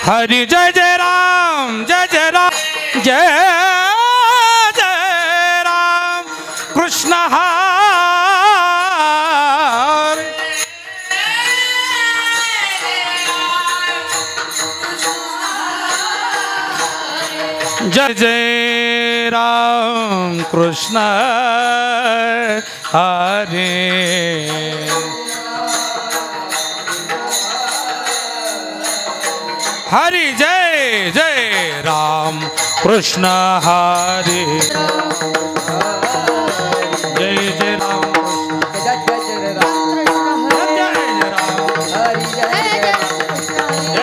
हरि जय जय राम जय जय राम जय जय राम कृष्ण हार जय जय राम कृष्ण हरे हरि जय जय राम कृष्ण हरे जय जय राम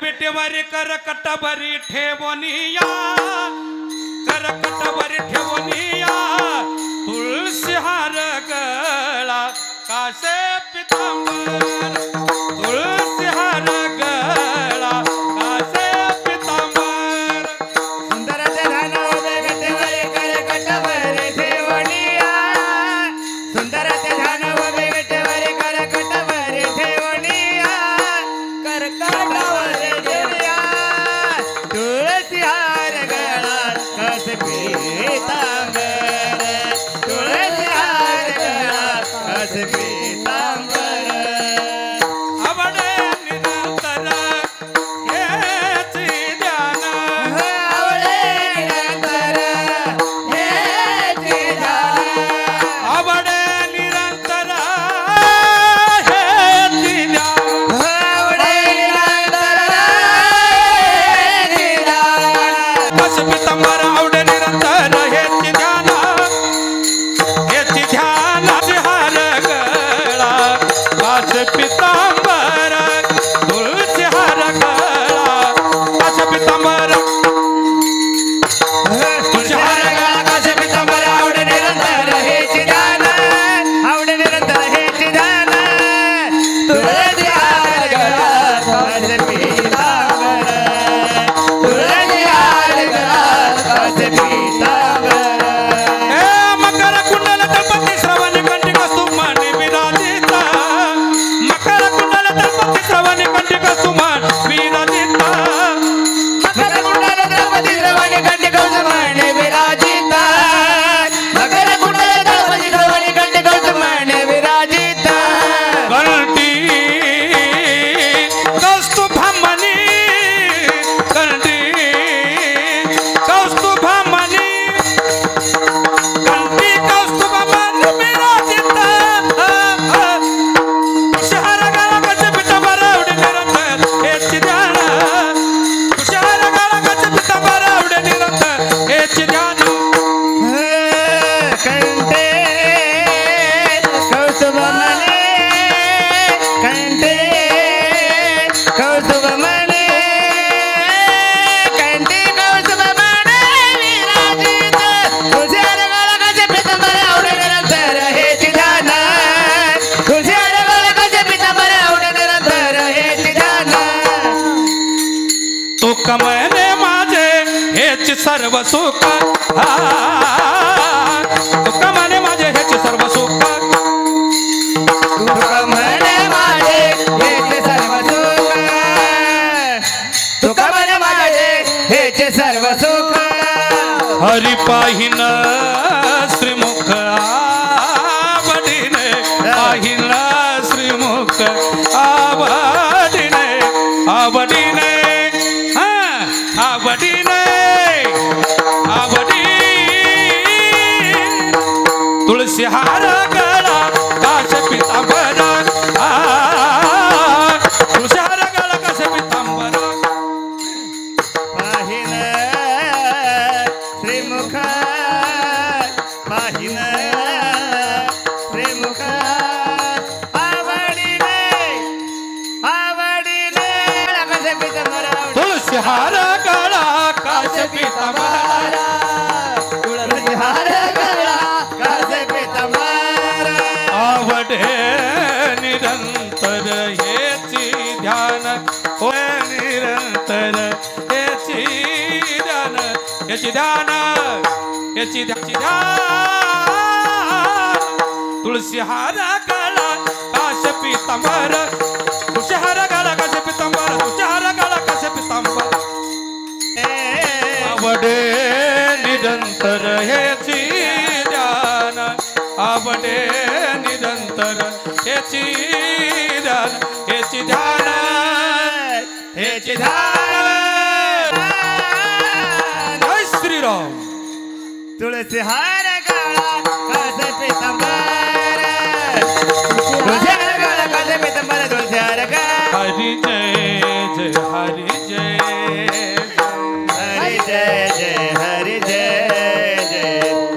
बेटेवारी करकटवरी ठेवनिया करकटवरी ठेवनिया तुळशी हार गळा कासे पितांबर तुळशी हार गळा कासे पितांबर सुंदर ध्यान उभे बेटेवरी करकटवरी ठेवनिया सुंदर ध्यान उभे बेटेवरी करकटवरी ठेवनिया करकटवरी ठेवनिया तुळशी हार गळा कासे पितांबर तुळशी हार गळा कासे पितांबर आवडे निरंतर हेची ध्यान आवडे निरंतर हेची ध्यान आवडे निरंतर हेची ध्यान आवडे निरंतर हेची ध्यान कासे पितांबर आवडे निरंतर हेची ध्यान हेची ध्यान हार गळा कासे पितांबर तुळशी हार गळा कासे पितांबर तुळशी हार गळा कासे पितांबर आवडे निरंतर हेची ध्यान आवडे निरंतर हेची ध्यान तुळशी हार गळा कासे पितांबर तुळशी हार गळा कासे पितांबर हे मकर कुंडल तळपती श्रवणी कंठी कस्तुमान विराजित मकर कुंडल तळपती श्रवणी कंठी कस्तुमान विराजित मकर कुंडल द्रौपदी श्रवणी कंठी कौसुमान विराजित मकर कुंडल द्रौपदी श्रवणी कंठी कौसुमान विराजित कंठी कौस्तुभमणि कंठी कौस्तुभमणि कंठी कौस्तुभमणि विराजित शहर गाला कसे पितांबर आवडे निरंतर हेची ध्यान शहर गाला कसे पितांबर आवडे निरंतर हेची ध्यान कंठे कौसुभमणे कंठे कौसुभमणे कंठे कौसुभमणे विराजित तुझ्या रंगाला कसे पितांबर आवडे निरंतर हेची ध्यान तुझ्या रंगाला कसे पितांबर आवडे निरंतर हेची ध्यान तू कमने माझे हेच सर्व सुख तू कमने माझे हेच सर्व सुख तुका म्हणे माझे हेचे सर्व सुख तुका म्हणे माझे हेचे सर्व सुख हरी पाहिन श्रीमुख आवडीने पाहिन श्रीमुख आवडीने आवडीने आवडीने आवडी तुळशी हार गळा कासे पितांबर तुळशी हार गळा कासे पितांबर पाहिन श्रीमुख पाहिन श्रीमुख आवडीने आवडीने कसे पितांबर तुळशी हार गळा कासे पितांबर तुळशी हार गळा कासे पितांबर आवडे निरंतर हेची ध्यान होय निरंतर हेची ध्यान हेची ध्यान हेची ध्यान तुळशी हार गळा कासे पितांबर तुळशी हार गळा कासे पितांबर तुळशी हार गळा कासे पितांबर आवडे निरंतर याची ध्यान हेची ध्यान जय श्रीराम तुळसी हार काळा कासे पितांबर तुळसी हार काळा कासे पितांबर तुळसी हार काळा हरी जय जय हरी जय हरी जय जय हरी जय जय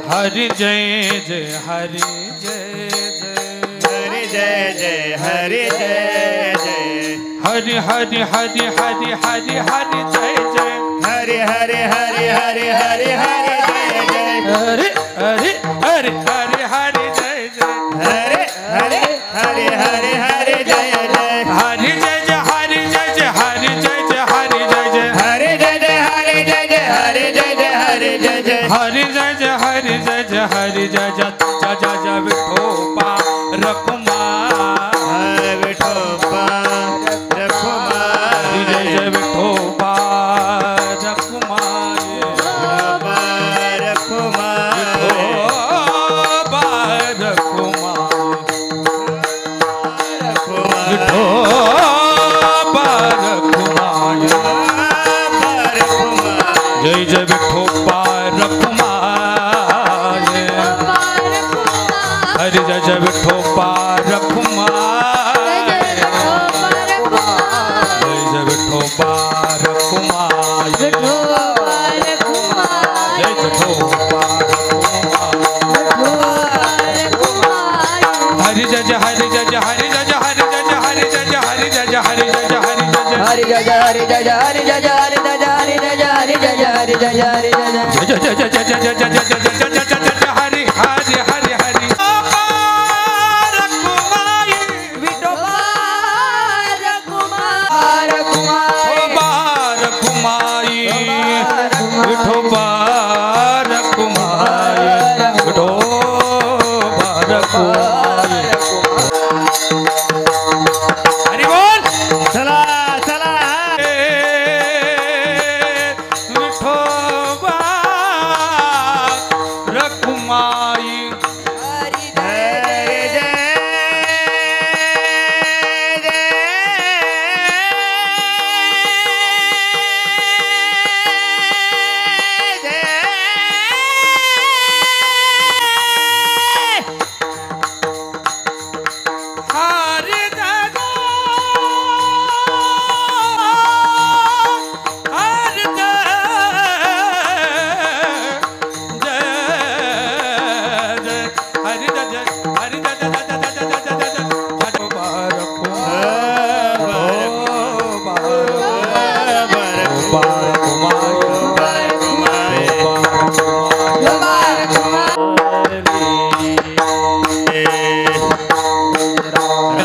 हरी जय जय हरी जय हरी जय जय हरी जय जय हरी हरी हरी हरी हरी हरी जय जय हरी हरी हरी हरी हरी हरी जय जय हरी हरी हरी हरी हरी जय जय हरे हरे हरे हरे हरे जय जय हरी जय जय हरी जय जय हरी जय जय हरी जय जय हरे जय जय हरे जय जय हरे जय जय हरे जय जय हरी जय जय हरी जय जय हरी जय जय जय जय जय विठोबा रकुमार विठोबा रखुमार हरी जय जय विठोबा रकुमार रखुमार विठोबा रकुमार रखुमार विठोबा रकुमार जय जय विठोबा रकुमार हरि जय जय विठोबा रकुमार जय जय विठोबा रकुमार जय विठोबा हरि जय जय हरि जय जय हरि जय जय हरि जय जय हरि जय जय हरि जय जय हरि जय जय हरि जय जय हरि जय जय हरि जय जय हरि जय जय हरि जय जय हरि जय जय हरि जय जय हरि जय जय हरि जय जय जय जय जय जय जय जय जय जय जय जय जय जय हरि हरि हरि हरि विठोबा रकुमार कुमार रकुमाई विठोबा रकुमाई विठोबा रकुमाई हरि बोल चला चला विठोबा रकुमाई हरि हरे जय हरि दादा हरि जय जय जय हरि जय जय हरि जय जय जय जय जय जय जय जय बारको बारको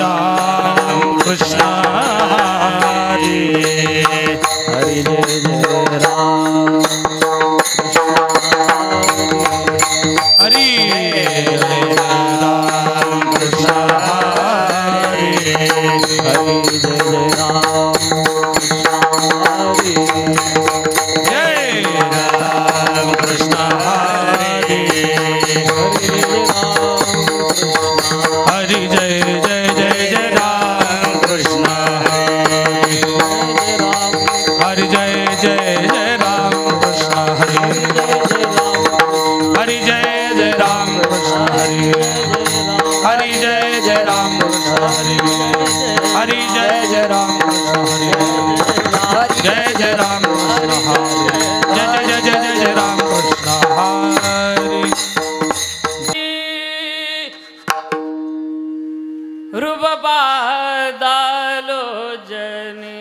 राम कृष्ण हरि हरि जय जय राम हरि राम कृष्ण हरि हरि जय जय राम जय राम कृष्ण हरि हरि जय जय जय जय राम कृष्ण हरि जय जय जय राम कृष्ण हरि जय जय राम कृष्ण हरि जय जय राम कृष्ण हरि जय जय राम कृष्ण जय जय राम कृष्ण जय जय जय जय जय राम कृष्ण हरि रूपपादालो जनी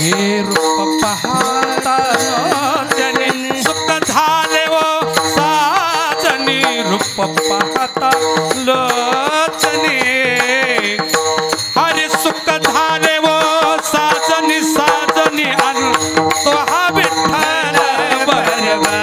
हे रूप पाहता लोचनी सुख झाले वो साजनी रूप पाहता लोचनी हरे सुख झाले वो साजनी साजनी अन तो हा विठ्ठल बरवा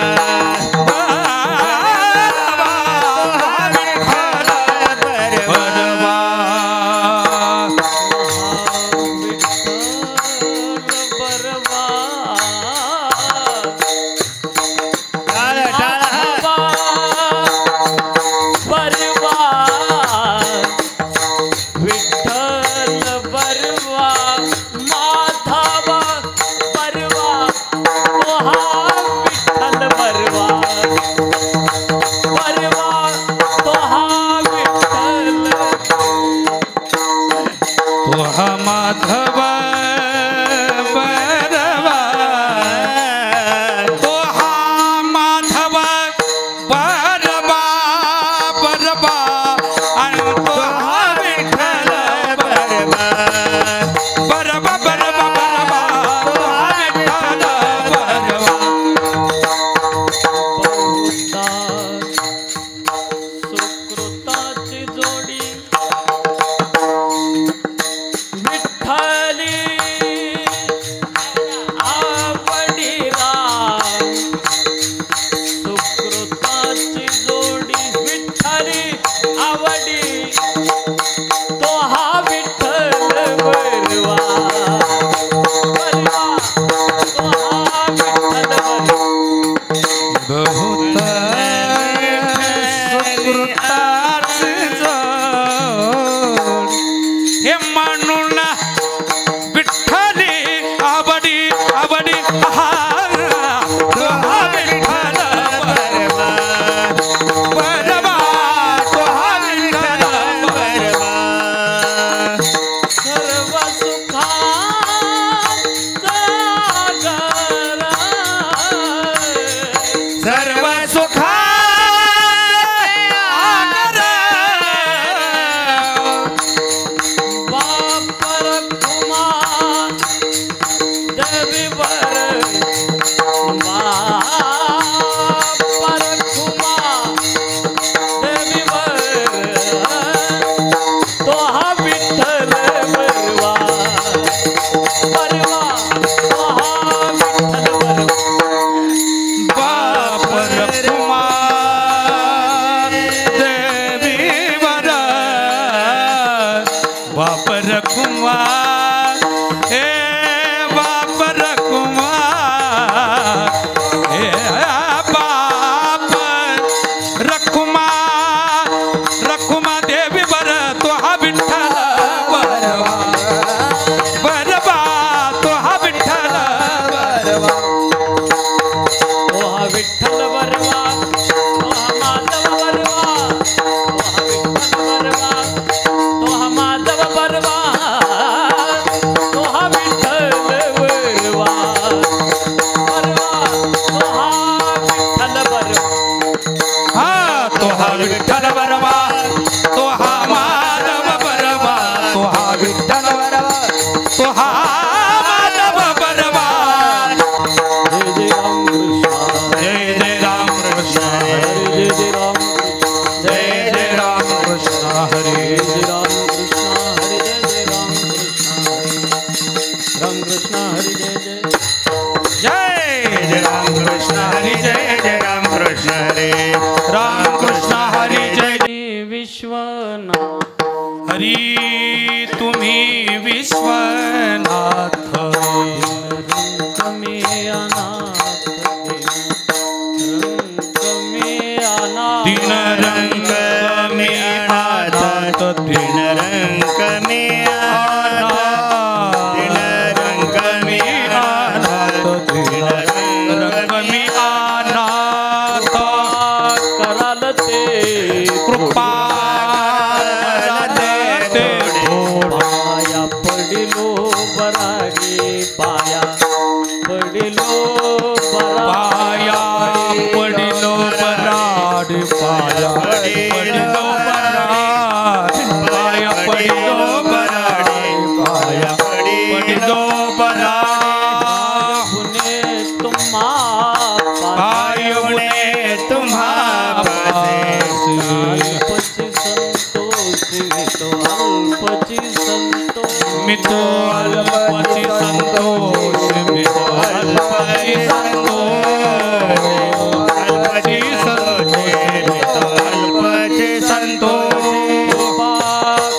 माधव बरवा तो हा माधव बरवा बरवा आणि तो हा विठ्ठल बरवा बरवा बरवा बरवा तो हा विठ्ठल बरवा सुकृताची जोडी विठ्ठली आवडी राम सुकृताची जोडी विठ्ठली आवडी तो हा विठ्ठल बरवा बरवा तो हा विठ्ठल बरवा बहुत सुकृताची जोड हे म्हणून विठ्ठली आवडी आवडी हा तो हा विठ्ठल बरवा बरवा तो हा विठ्ठल बरवा सर्व सुखाचा गरा सर्व सुखा वापर कुमा देवीवर वापर कुमा देवीवर तो हा विठ्ठल बरवा बरवा तो हा विठ्ठल बरवा बापर कुमार देवीवर बापर कुमार हे बापर कुमार हे बापर रखुमा देवीवर तो हा विठ्ठल बरवा बरवा तो हा विठ्ठल बरवा तो हा विठ्ठल बरवा तो हा माधव बरवा तो हा विठ्ठल बरवा तो हा माधव बरवा तो हा विठ्ठल बरवा बरवा तो हा विठ्ठल बरवा तो हा विठ्ठल बरवा तो हा माधव बरवा तो हा माधव बरवा जय जय राम कृष्ण जय जय राम कृष्ण जय जय राम कृष्ण जय जय राम कृष्ण हरे जय राम कृष्ण हरे जय राम कृष्ण हरे जय जय राम कृष्ण हरे जय जय राम कृष्ण हरे राम कृष्ण हरे जय विश्वनाथ हरी तुम्ही विश्वनाथ रंग में अनाथ दिन रंग में अनाथ दिन रंग में अनाथ दिन रंग में अनाथ दिन रंग में अनाथ कराल ते कृपा ते पाया पडिलो बरागे पाया पडिलो पाया पडिलो बराड पाया पडिलो बराड पाया पडिलो बराड पाया पडिलो बराड अल्पची संतोष अल्पची संतोष अल्पची संतोष कृपा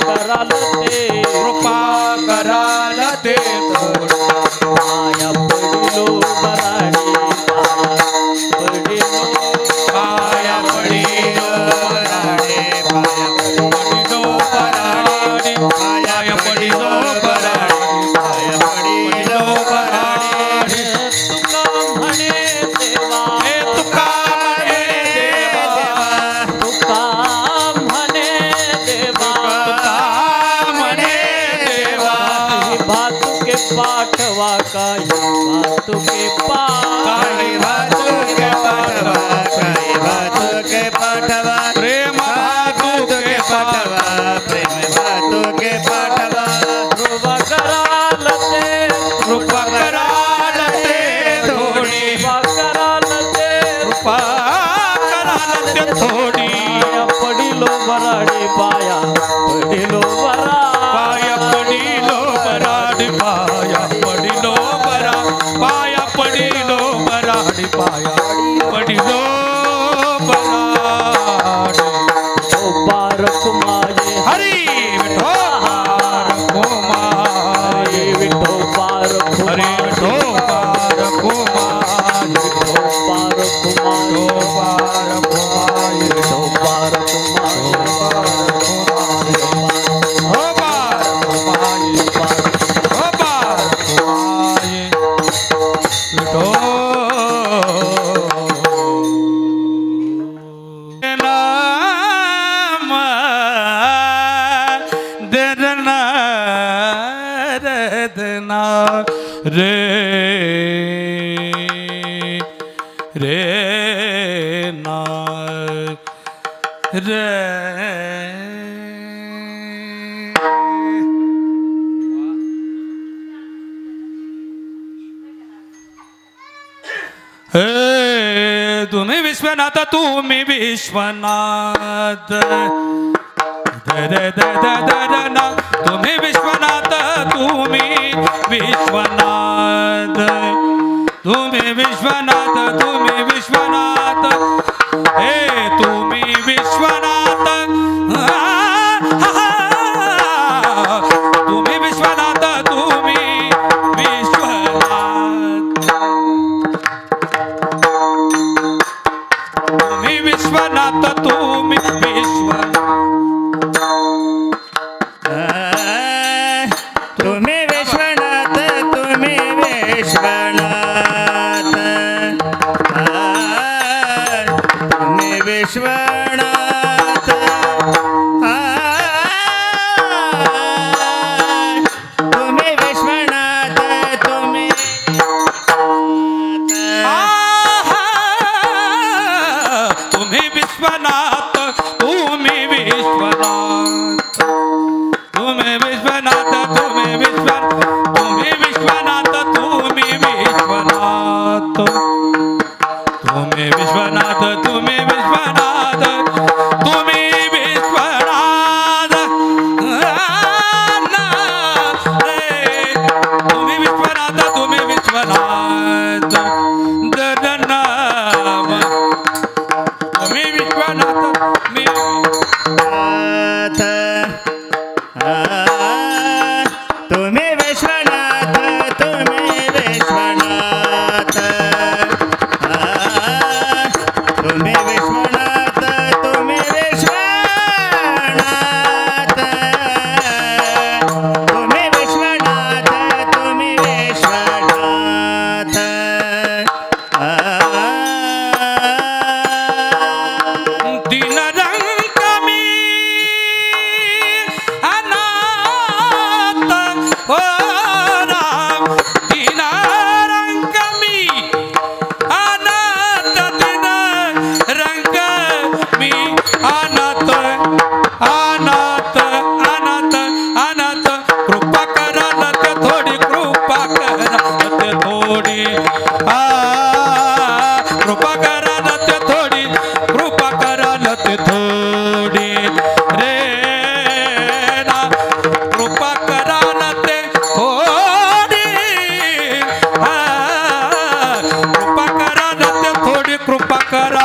कराल ते पाया पडिलो बराडी पाया पडिलो बराडे पाया पडिलो बराडे पाया पडिलो बराडे पाया पडिलो बराडे तुका म्हणे देवा हे तुका म्हणे देवा तुका म्हणे देवा तुका म्हणे देवा भातुके पाठवा काही भातुके काही भातुके पाठवा काही भातुके पाठवा प्रेम भातुके पाठवा प्रेम भातुके पाठवा कृपा कराल ते कृपा कराल ते थोडी कृपा कराल ते कृपा कराल ते थोडी पाया पडिलो बराडी पाया पडिलो बरा पाया पडिलो बराडी पाया पडिलो बरा पाया पडिलो बराडी पाया पडिलो बराडी बारक माये हरी विठो कुमार विठो बारक हरी विठो पार कुमार विठो बारक विठो पार कुमार विठो बारक हो पार कुमार हो पार कुमार विठो नाम दरना रदना रे रे ना रे हे तुम्ही विश्वनाथ तुम्ही विश्वनाथ ना तुम्ही विश्वनाथ तुम्ही विश्वनाथ तुम्ही विश्वनाथ तुम्ही विश्वनाथ हे तुम्ही विश्वनाथ तुम्ही विश्वनाथ तुम्ही विश्वनाथ तुम्ही विश्वनाथ तुम्ही विश्वनाथ तुम्ही विश्वनाथ तुम्ही विश्वनाथ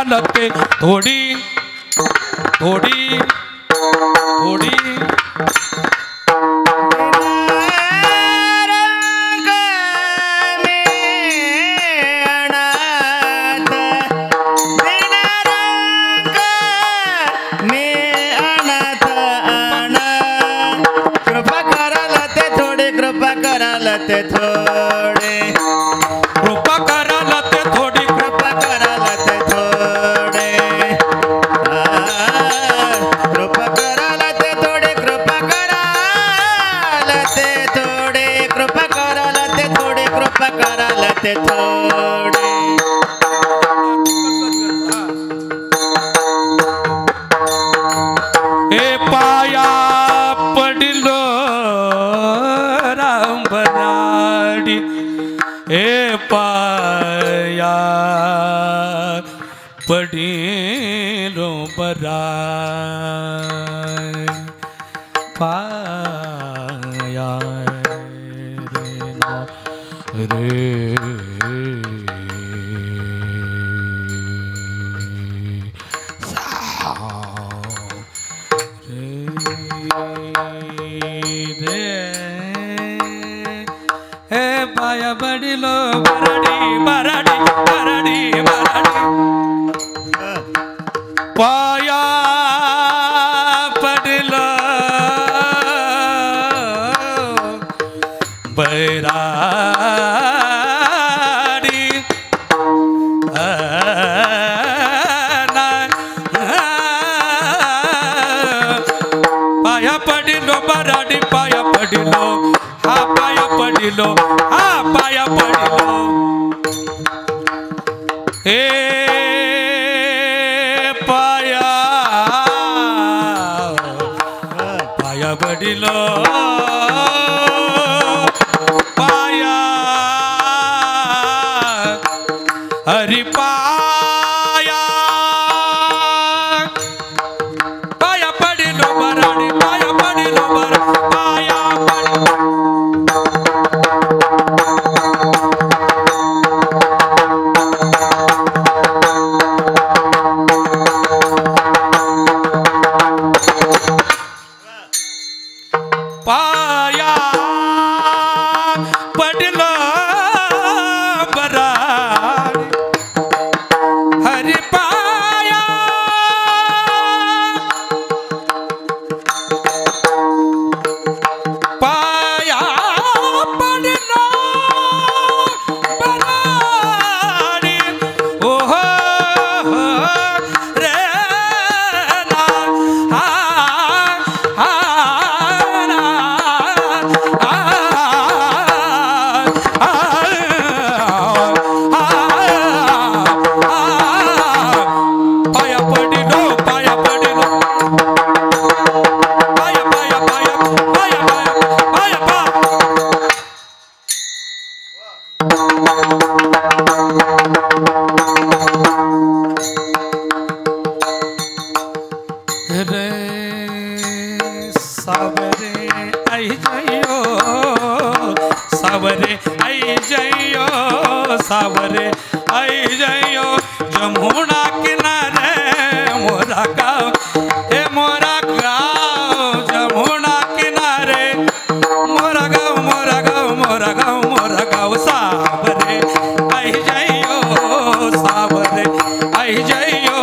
कराल ते थोडी थोडी थोडी ते थोडे कृपा कराल ते थोडी कृपा कराल ते थोडे कृपा कराल ते थोडे कृपा कराल ते थोडे कृपा कराल ते थोडे कृपा कराल ते थोडे हे पाया पडिलो राम बराडी हे पाया पडिलो बराडी पाया रे पाया पडिलो बराडी बराडी बराडी बराडी पाया पडिलो बराडी पाया पडिलो बराडी पाया पडिलो हा पाया पडिलो हा पाया पडिलो हे पाया पाया पडिलो पाया हरि पाया पाया पडिलो बराडी पाया पडिलो बरा पाया पडिलो पाया पडिलो बराडी हरि पाया पाया पडिलो बराडी ओहो रे ना पाया पडिलो पाया पडिलो पाया पाया पाया पाया पाया पाया रे सावरे आई जइयो सावरे आई जइयो सावरे आई जइयो जमुना किनारे मोरा गाँव हे मोरा गाँव जमुना किनारे मोरा गाँव मोरा गाँव मोरा गाँव मोरा गाँव सावरे आई जइयो सावरे आई जइयो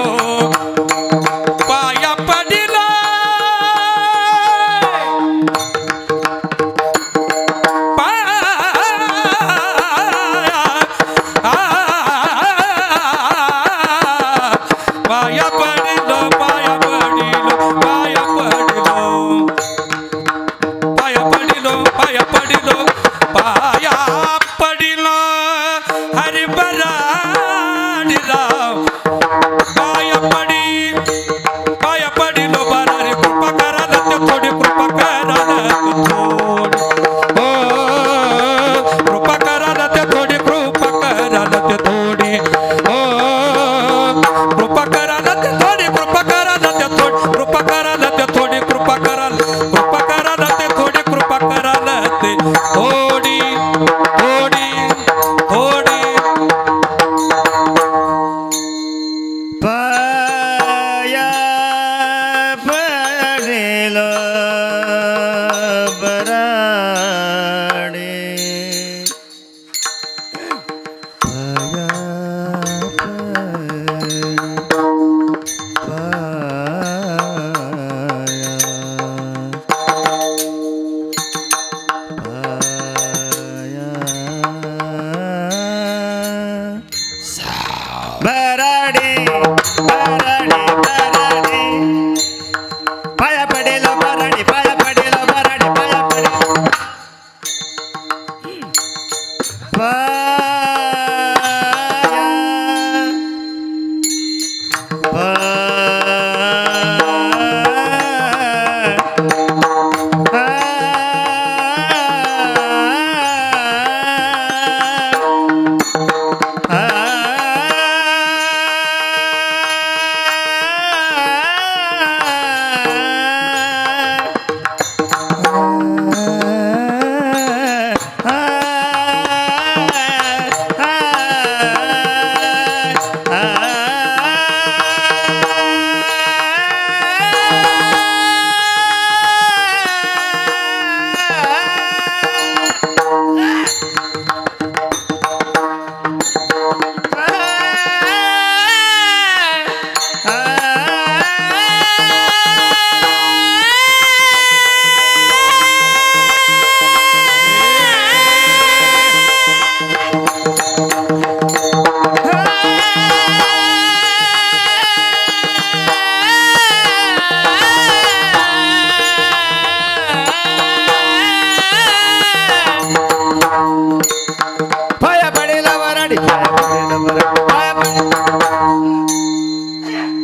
पाया पडिलो पाया पडिलो पाया पडिलो पाया पडिलो पाया पडिलो पाया पडिलो पाया पडिलो हरि बराडी राव पाया पडिलो बराडी कृपा कराल ते थोडी कृपा कराल ते थोडी ओ कृपा कराल ते थोडी कृपा कराल ते थोडी ओ कृपा कराल ते थोडी कृपा कराल ते थोडी कृपा कराल ते थोडी कृपा कराल ते थोडी कृपा कराल ते थोडी थोडी थोडी बराडी बराडी पाया पडेल बराडी पाया पडेल बराडी पाया पडेल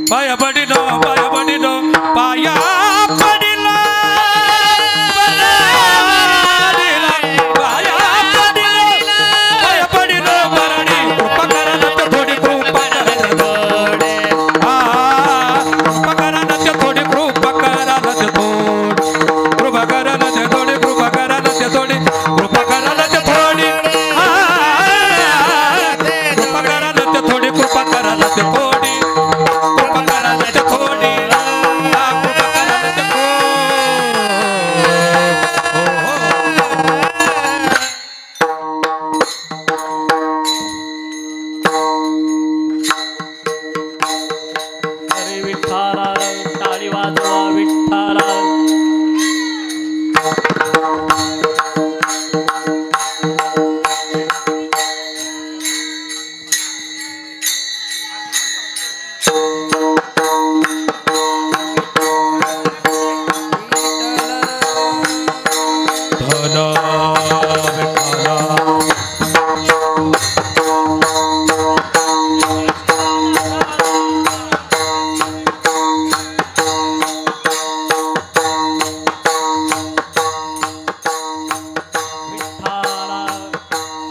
पाया पडिलो पाया पडिलो पाया पडिलो पाया पडिलो पाया पडिलो बराडी कृपा करा न थोडी कृपा करा थोडे कृपा करा न थोडी कृपा करा न थोडी कृपा करा न थोडी कृपा करा न थोडी कृपा करा न थोडी कृपा करा न थोडी कृपा करा न थोडी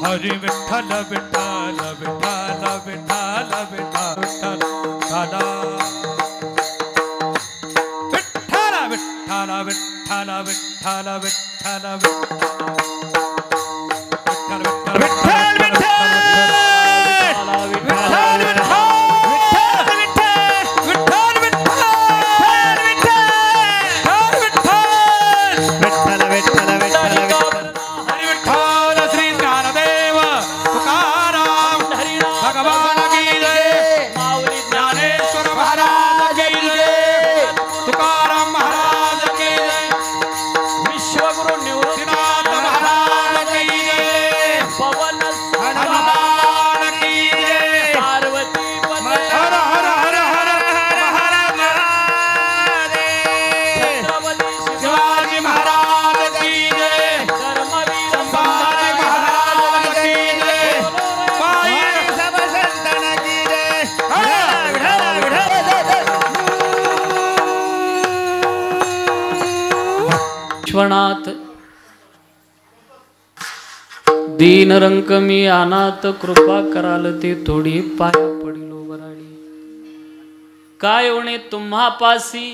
हरी विठ्ठल विठ्ठल विठ्ठल विठ्ठल विठ्ठल विठ्ठल विठ्ठल विठ्ठल विठ्ठल विठ्ठल क्षणात दीन रंक मी अनाथ कृपा कराल ते थोडी पाया पडिलो बराडी काय होणे तुम्हा पासी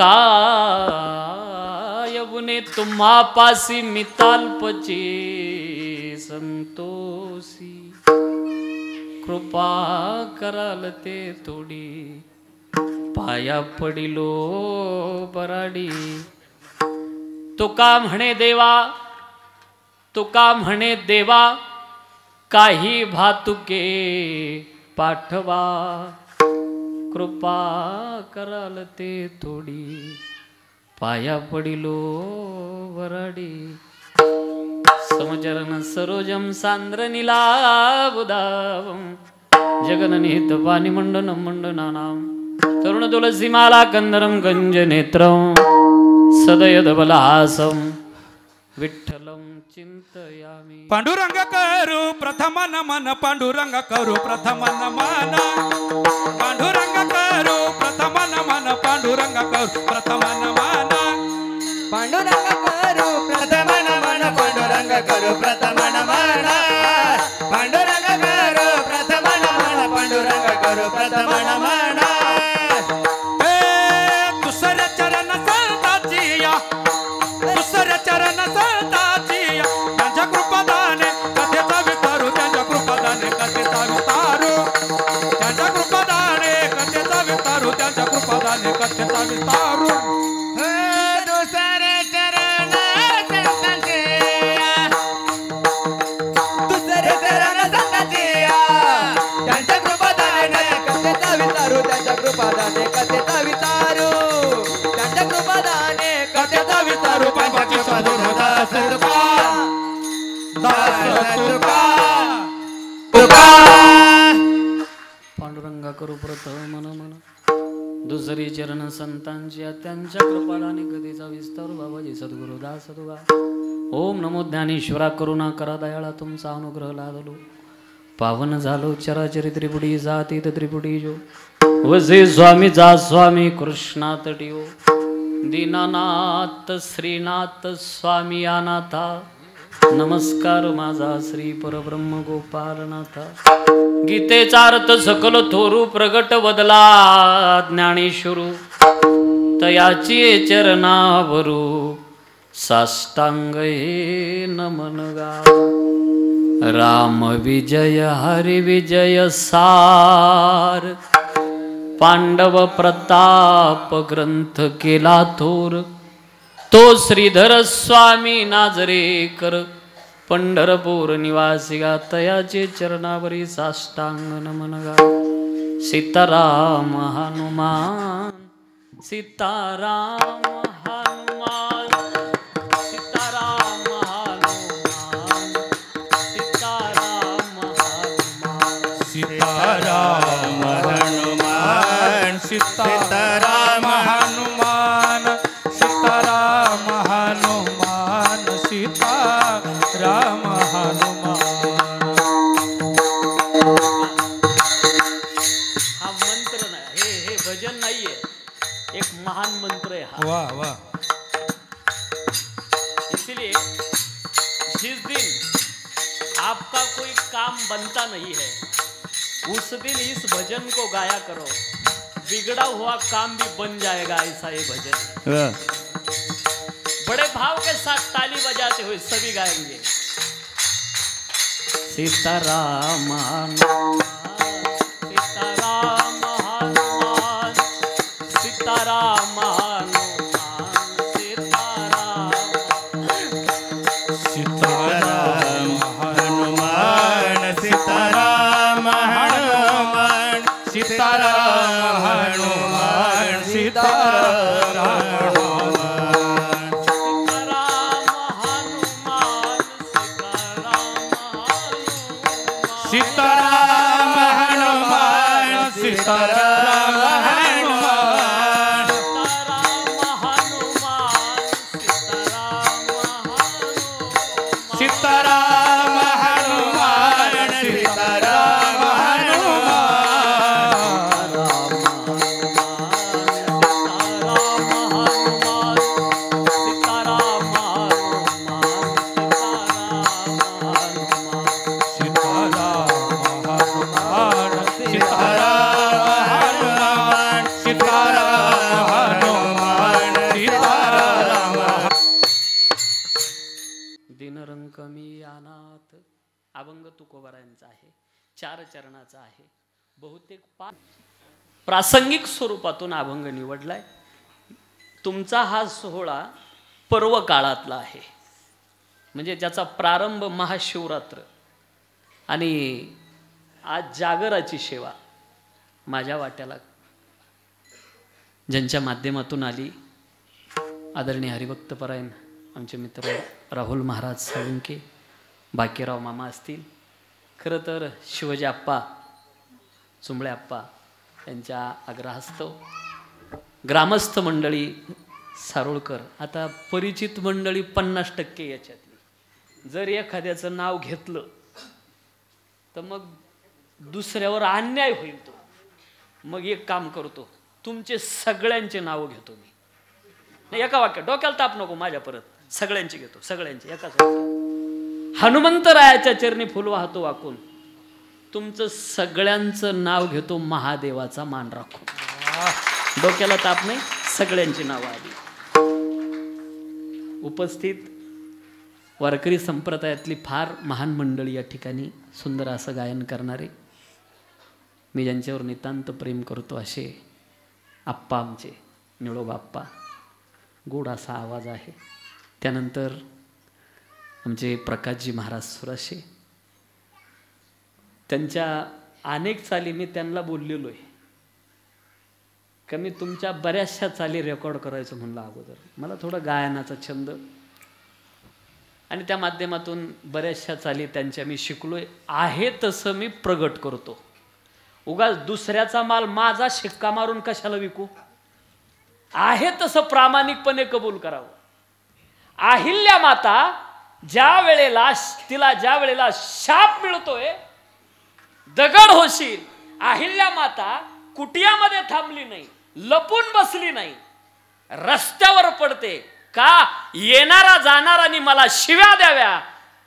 काय बुने तुम्हा पासी मिताल्पचे संतोषी कृपा कराल ते थोडी पाया पडिलो बराडी तुका म्हणे देवा काही भातुके पाठवा कृपा कराल ते थोडी पाया पडिलो बराडी समचरण सरोजम सांद्र निलाबुदावम जगननिहित पानिमण्डनं मण्डनानां तरुण तुलसी माला कंदरं गंज नेत्रं सदयदबलहासं विठ्ठलं चिंतयामि. पांडुरंग करू प्रथम नमन पांडुरंग करू प्रथम नमन पांडुरंग करू प्रथम नमन पांडुरंग करू प्रथम नमन पांडुरंग करू प्रथम नमन पांडुरंग करू प्रथम नमन पांडुरंग करू प्रथम नमन पांडुरंग करू प्रथम नमन. दुसऱ्या चरण संताची या दुसऱ्या चरण संताची या त्यांच्या कृपादाने कथेचा वितारू त्यांच्या कृपादाने कथेचा वितारू त्यांच्या कृपादाने कथेचा वितारू त्यांच्या कृपादाने कथेचा वितारू. दुसरे चरण संतांचे दुसरे चरण संताची त्यांच्या कृपादाने कथेचा वितारू त्यांच्या कृपादाने कथेचा वितारू त्यांच्या कृपादाने कथेचा वितारू बाबाची सद्गुरू दास तुका दास तुका पांडुरंगा करू प्रथम नमन दुसरी चरण संतांची त्यांच्या कृपादाने कधीचा विस्तार बाबाजी सद्गुरू दास तुका. ओम नमो ज्ञानेश्वरा करुणा करा दयाळा तुमचा अनुग्रह लादलो पावन झालो चराचरी त्रिपुटी जातीत त्रिपुटी जो वसे स्वामी जा स्वामी कृष्णात टिओ दीनानाथ श्रीनाथ स्वामी अनाथा नमस्कार माझा श्री परब्रह्म गोपालनाथा. गीतेचा अर्थ सकल थोरू प्रगट वदला ज्ञानेश्वरू तयाची चरणावरू साष्टांग हे नमन गा. राम विजय हरि विजय सार पांडव प्रताप ग्रंथ केला थोर तो श्रीधर स्वामी नाजरेकर पंढरपूर निवासी गा तयाचे चरणावरी साष्टांग नमन गा. सीताराम हनुमान सीताराम हनुमान सीताराम हनुमान सीताराम हनुमान सीताराम हनुमान सीताराम हनुमान सीताराम हनुमान सीताराम हनुमान. हा मंत्र नाही हे भजन नाहीये एक महान मंत्र है हा. वाह वाह. इसलिए जिस दिन आपका कोई काम बनता नहीं है उस दिन इस भजन को गाया करो बिगड़ा हुआ काम भी बन जाएगा ऐसा ये भजन. बड़े भाव के साथ ताली बजाते हुए सभी गाएंगे. सीताराम हनुमान सीताराम हनुमान सीताराम हनुमान सीताराम सीताराम हनुमान सीताराम हनुमान सीताराम हनुमान सीताराम सीताराम हनुमान सीताराम हनुमान सीताराम हनुमान सीताराम अभंग तुकोबारायांचा आहे 4 चरणाचा आहे. बहुतेक 5 प्रासंगिक स्वरूपातून अभंग निवडलाय. तुमचा हा सोहळा पर्व काळातला आहे म्हणजे ज्याचा प्रारंभ महाशिवरात्र आणि आज जागराची सेवा माझ्या वाट्याला ज्यांच्या माध्यमातून आली आदरणीय हरिभक्तपरायण आमचे मित्र राहुल महाराज साळुंके बाकीराव मामा असतील. खरं तर शिवाजी आप्पा चुंबळे आप्पा यांच्या आग्रहास्तव ग्रामस्थ मंडळी सारोळकर, आता परिचित मंडळी 50% याच्यातली, जर एखाद्याचं नाव घेतलं तर मग दुसऱ्यावर अन्याय होईल. तो मग एक काम करतो, तुमचे सगळ्यांचे नाव घेतो मी. नाही, एका वाक्यात, डोक्याला ताप नको माझ्या, परत सगळ्यांचे घेतो, सगळ्यांचे एकाच. हनुमंतरायाच्या चरणी फुल वाहतो वाकून, तुमचं सगळ्यांचं नाव घेतो, महादेवाचा मान राखून. डोक्याला ताप नाही, सगळ्यांची नावं आली. उपस्थित वारकरी संप्रदायातली फार महान मंडळी या ठिकाणी सुंदर असं गायन करणारे, मी ज्यांच्यावर नितांत प्रेम करतो असे आप्पा आमचे निळोबा आप्पा, गोड असा आवाज आहे. त्यानंतर आमचे प्रकाशजी महाराज सुराशे, त्यांच्या अनेक चाली मी त्यांना बोललेलो आहे का मी तुमच्या बऱ्याचशा चाली रेकॉर्ड करायचं म्हणलं अगोदर. मला थोडं गायनाचा छंद आणि त्या माध्यमातून बऱ्याचशा चाली त्यांच्या मी शिकलोय. आहे तसं मी प्रगट करतो. उगाच दुसऱ्याचा माल माझा शिक्का मारून कशाला विकू? आहे तसं प्रामाणिकपणे कबूल करावं. अहिल्या माता ज्या वेळेला शाप मिळतोय, दगड होशील, अहिल्या माता कुटियामध्ये थांबली नाही, लपून बसली नाही, रस्त्यावर पडते. का? येणारा जाणारांनी मला शिव्या द्याव्या,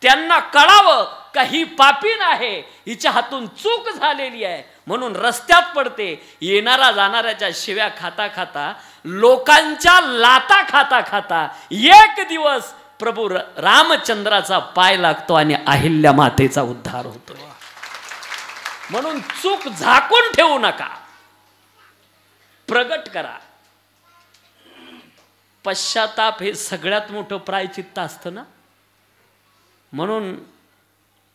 त्यांना कळावं का ही पापीण आहे, हिच्या हातून चूक झालेली आहे, म्हणून रस्त्यात पडते. येणारा जाणाऱ्याच्या शिव्या खाता खाता, लोकांच्या लाता खाता खाता एक दिवस प्रभू रामचंद्राचा पाय लागतो आणि अहिल्या मातेचा उद्धार होतोय. म्हणून चूक झाकून ठेवू नका, प्रगट करा. पश्चाताप हे सगळ्यात मोठं प्रायचित्त असतं ना. म्हणून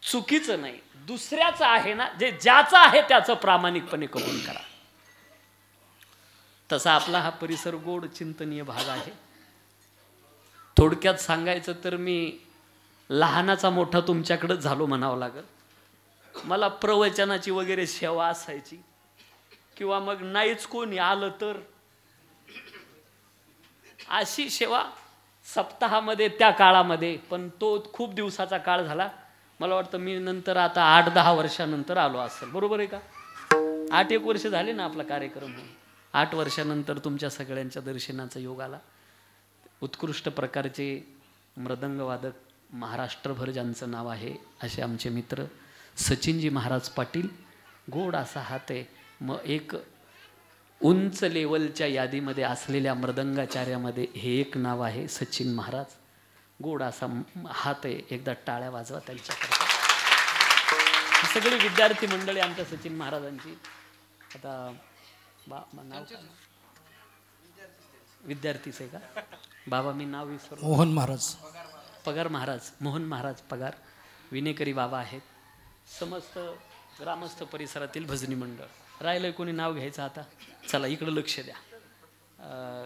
चुकीचं नाही, दुसऱ्याचं आहे ना, जे ज्याचं आहे त्याचं प्रामाणिकपणे कबूल करा. तसा आपला हा परिसर गोड चिंतनीय भाग आहे. थोडक्यात सांगायचं तर मी लहानाचा मोठा तुमच्याकडे झालो म्हणावं लागेल. मला प्रवचनाची वगैरे सेवा असायची, किंवा मग नाहीच कोणी आलं तर अशी सेवा सप्ताहामध्ये त्या काळामध्ये. पण तो खूप दिवसाचा काळ झाला. मला वाटतं मी नंतर आता 8-10 वर्षानंतर आलो असेल, बरोबर आहे का? 8-1 वर्ष झाले ना आपला कार्यक्रम. 8 वर्षानंतर तुमच्या सगळ्यांच्या दर्शनाचा योग आला. उत्कृष्ट प्रकारचे मृदंगवादक महाराष्ट्रभर ज्यांचं नाव आहे असे आमचे मित्र सचिनजी महाराज पाटील. गोड असा हात आहे. मग एक उंच लेवलच्या यादीमध्ये असलेल्या मृदंगाचार्यामध्ये हे एक नाव आहे, सचिन महाराज. गोड असा हात आहे. एकदा टाळ्या वाजवा त्यांच्याकरता. सगळी विद्यार्थी मंडळी आमच्या सचिन महाराजांची. आता नाव विद्यार्थीच आहे का बाबा? मी नाव विसरलो. मोहन महाराज पगार महाराज, मोहन महाराज पगार विनेकरी बाबा आहेत. समस्त ग्रामस्थ परिसरातील भजनी मंडळ. राहिलं कोणी नाव घ्यायचं आता? चला इकडं लक्ष द्या.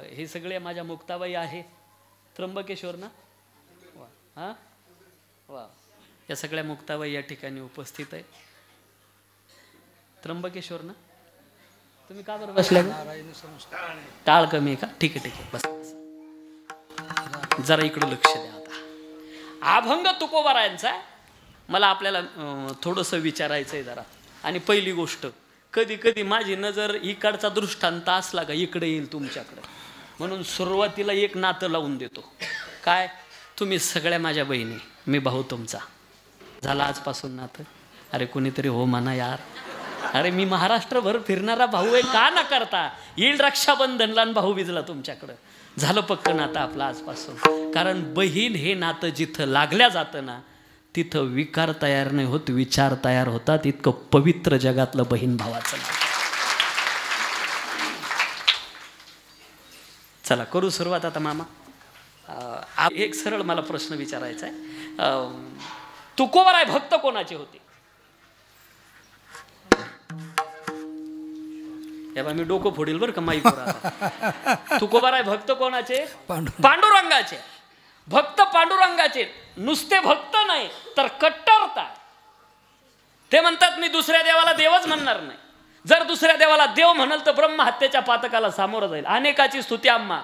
हे सगळे माझ्या मुक्ताबाई आहे, त्र्यंबकेश्वर ना. वा, हां वा, या सगळ्या मुक्ताबाई या ठिकाणी उपस्थित आहे. त्र्यंबकेश्वर ना. तुम्ही का बरं बसल्या? टाळ कमी आहे का? ठीक आहे ठीक आहे, बस. जरा इकडं लक्ष द्या आता. अभंग तुकोबारायांचा मला आपल्याला थोडंसं विचारायचं आहे जरा. आणि पहिली गोष्ट, कधी कधी माझी नजर इकडचा दृष्टांत असला का इकडे येईल तुमच्याकडे, म्हणून सुरुवातीला एक नातं लावून देतो. काय? तुम्ही सगळ्या माझ्या बहिणी, मी भाऊ तुमचा. झाला आजपासून नातं? अरे कोणीतरी हो म्हणा यार. अरे मी महाराष्ट्रभर फिरणारा भाऊ आहे, का ना करता? येईल रक्षाबंधनला भाऊ बिजला तुमच्याकडं. झालं पक्क नातं आपलं आजपासून. कारण बहीण हे नातं जिथं लागल्या जातं ना, तिथं विकार तयार नाही होत, विचार तयार होतात. इतकं पवित्र जगातलं बहीण भावाचं नातं. चला करू सुरुवात आता मामा. एक सरळ मला प्रश्न विचारायचा आहे. तुकोबाराय भक्त कोणाचे होते? मी डोकं फोडील बरं का माईक. तुकोबाराय भक्त कोणाचे? पांडुरंगाचे. भक्त पांडुरंगाचे. नुसते भक्त नाही तर कट्टरता. ते म्हणतात मी दुसऱ्या देवाला देवच म्हणणार नाही. जर दुसऱ्या देवाला देव म्हणाल तर ब्रह्महत्येच्या पातकाला सामोरं जाईल. अनेकाची स्तुती आम्हा.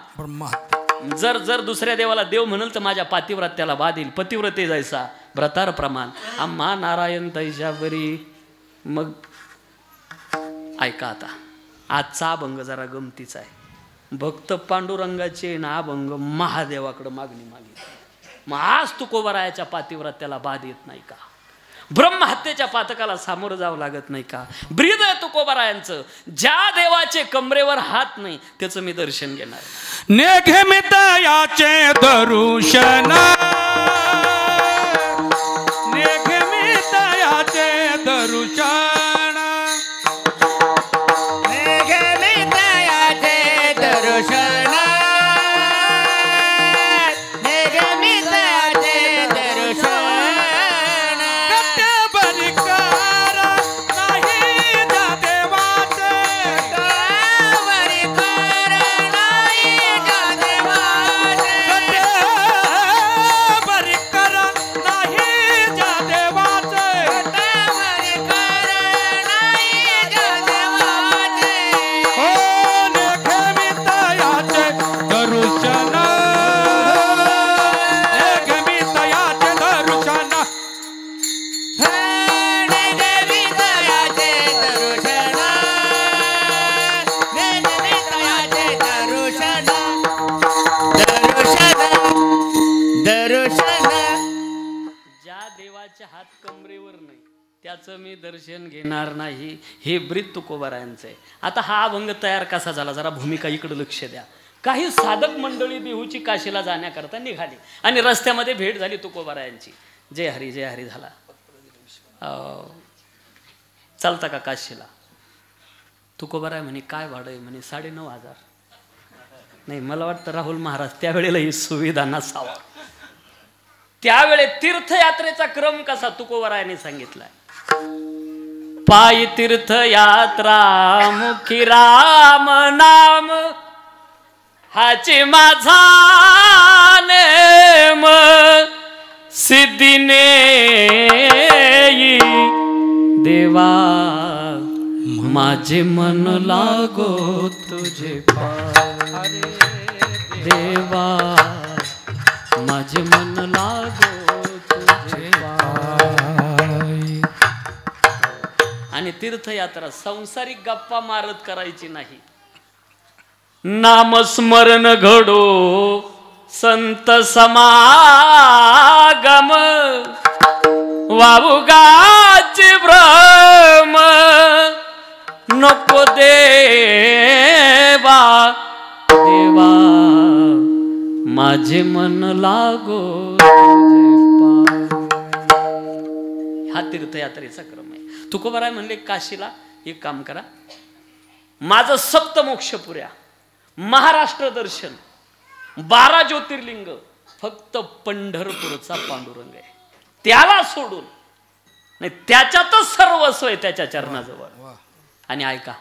जर जर दुसऱ्या देवाला देव म्हणाल तर माझ्या पातिव्रत्याला बाधील. पतिव्रते जायचा व्रतार प्रमाण आम्हा नारायण तैशावरी. मग ऐका आता आजचा अभंग जरा गमतीचा आहे. भक्त पांडुरंगाचे ना अभंग महादेवाकडे मागणी मागितली. मग आज तुकोबारायाच्या पातिव्रत्याला बाध येत नाही का? ब्रह्महत्येच्या पातकाला सामोरं जावं लागत नाही का? ब्रीद आहे तुकोबारायांचं. ज्या देवाचे कमरेवर हात नाही त्याचं मी दर्शन घेणार. नेघमित याचे दर्शन, नेघमित याचे दर्शन, हात कमरेवर नाही त्याचं मी दर्शन घेणार नाही. हे ब्रीद तुकोबारायांचं आहे. आता हा अभंग तयार कसा झाला जरा भूमिका इकडे लक्ष द्या. काही साधक मंडळी देहूची काशीला जाण्याकरता निघाली आणि रस्त्यामध्ये भेट झाली तुकोबारायांची. जय हरी जय हरी झाला. चालता का काशीला? तुकोबाराय म्हणे काय भाडं आहे? म्हणे 9,500. नाही मला वाटतं राहुल महाराज त्यावेळेला ही सुविधा नसावा. त्यावेळे तीर्थयात्रेचा क्रम कसा तुकोबारायांनी सांगितलाय. पायी तीर्थयात्रा मुखी राम नाम हाची माझा नेम सिद्धीने देवा माझे मन लागो तुझे पाय देवा माझे मन लागो तुझे पाय. आणि तीर्थयात्रा सांसारिक गप्पा मारत करायची नाही. नामस्मरण घडो संत समागम वावुगाचे भ्रम नको देवा देवा माझे मन लागो तुझे पाय. हा तीर्थयात्रेचा क्रम आहे. तुकोबाराय म्हणले काशीला एक काम करा, माझं सप्तमोक्षपुऱ्या महाराष्ट्र दर्शन 12 ज्योतिर्लिंग फक्त पंढरपूरचा पांडुरंग आहे. त्याला सोडून नाही त्याच्यातच सर्वस्व आहे त्याच्या चरणाजवळ. आणि ऐका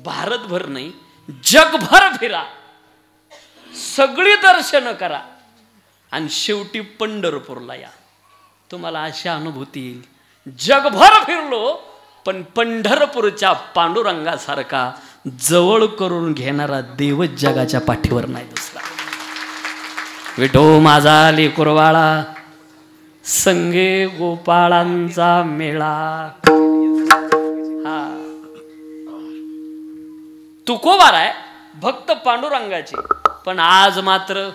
भारतभर नाही जगभर फिरा, सगळी दर्शन करा आणि शेवटी पंढरपूरला या. तुम्हाला अशा अनुभूती येईल. जगभर फिरलो पण पंढरपूरच्या पांडुरंगासारखा जवळ करून घेणारा देवच जगाच्या पाठीवर नाही दुसरा. विठो माझा लेकुरवाळा संगे गोपाळांचा मेळा. हा तुकोबाराय भक्त पांडुरंगाची. पण आज मात्र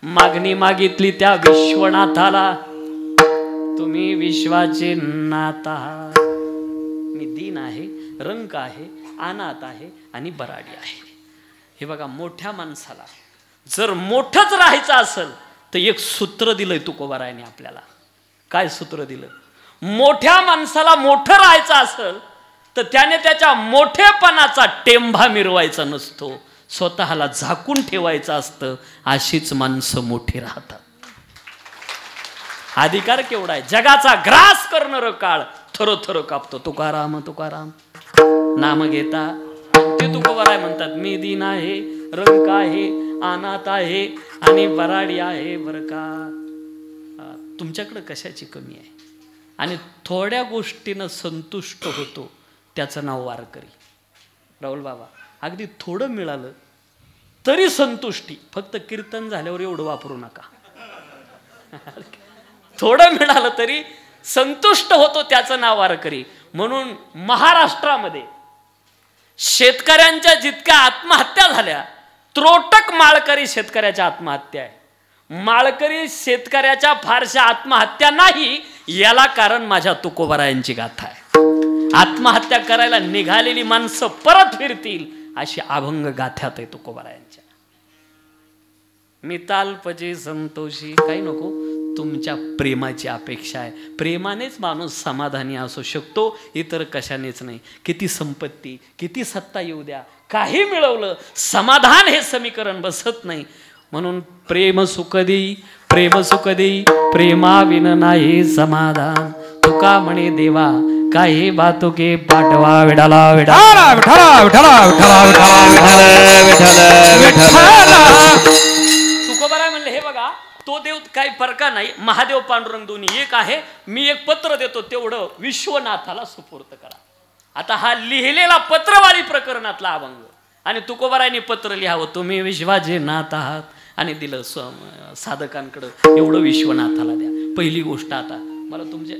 मागणी मागितली त्या विश्वनाथाला, तुम्ही विश्वाचे नाथ आहात. मी दीन आहे, रंक आहे, अनाथ आहे आणि बराडी आहे. हे बघा मोठ्या माणसाला जर मोठंच राहायचं असेल तर एक सूत्र दिलंय तुकोबारायाने आपल्याला. काय सूत्र दिलं? मोठ्या माणसाला मोठं राहायचं असेल तर त्याने त्याच्या मोठेपणाचा टेंभा मिरवायचा नसतो, स्वतःला झाकून ठेवायचं असतं. अशीच माणसं मोठी राहतात. अधिकार केवढा आहे? जगाचा ग्रास करणार काळ थरो कापतो. तुकाराम तुकाराम नाम घेता ते तुकोबाराय म्हणतात मी दीन आहे, रंक आहे, अनाथ आहे आणि बराडी आहे. बरं का तुमच्याकडे कशाची कमी आहे? आणि थोड्या गोष्टीनं संतुष्ट होतो त्याचं नाव वारकरी. राहुल बाबा, अगदी थोडं मिळालं तरी संतुष्टी, फक्त कीर्तन झाल्यावर एवढं वापरू नका. थोडं मिळालं तरी संतुष्ट होतो, त्याचं नाव वारकरी. म्हणून महाराष्ट्रामध्ये शेतकऱ्यांच्या जितक्या आत्महत्या झाल्या, त्रोटक माळकरी शेतकऱ्याच्या आत्महत्या आहे. माळकरी शेतकऱ्याच्या फारशा आत्महत्या नाही, याला कारण माझ्या तुकोबारायांची गाथा आहे. आत्महत्या करायला निघालेली माणसं परत फिरतील अशी अभंग गाथ्यात आहे तुकोबारायांच्या. मी ताल्पचे संतोषी, काही नको, तुमच्या प्रेमाची अपेक्षा आहे. प्रेमानेच माणूस समाधानी असू शकतो, इतर कशानेच नाही. किती संपत्ती, किती सत्ता येऊ द्या, काही मिळवलं, समाधान हे समीकरण बसत नाही. म्हणून प्रेम सुख देई, प्रेम सुख देई, प्रेमाविन नाही समाधान. तुका म्हणे देवा काही बातुके पाठवा विडाला विडाला विठाला विठाला विठाला विठाला विठाला. तुकोबाराय म्हणले, हे बघा तो देव काही फरका नाही, महादेव पांडुरंग दोन्ही एक आहे. मी एक पत्र देतो, तेवढं विश्वनाथाला सुपूर्त करा. आता हा लिहिलेला पत्रवारी प्रकरणातला अभंग, आणि तुकोबारायांनी पत्र लिहावं, तुम्ही विश्वाचे नाथ आहात, आणि दिलं साधकांकडं, एवढं विश्वनाथाला द्या. पहिली गोष्ट, आता मला तुमच्या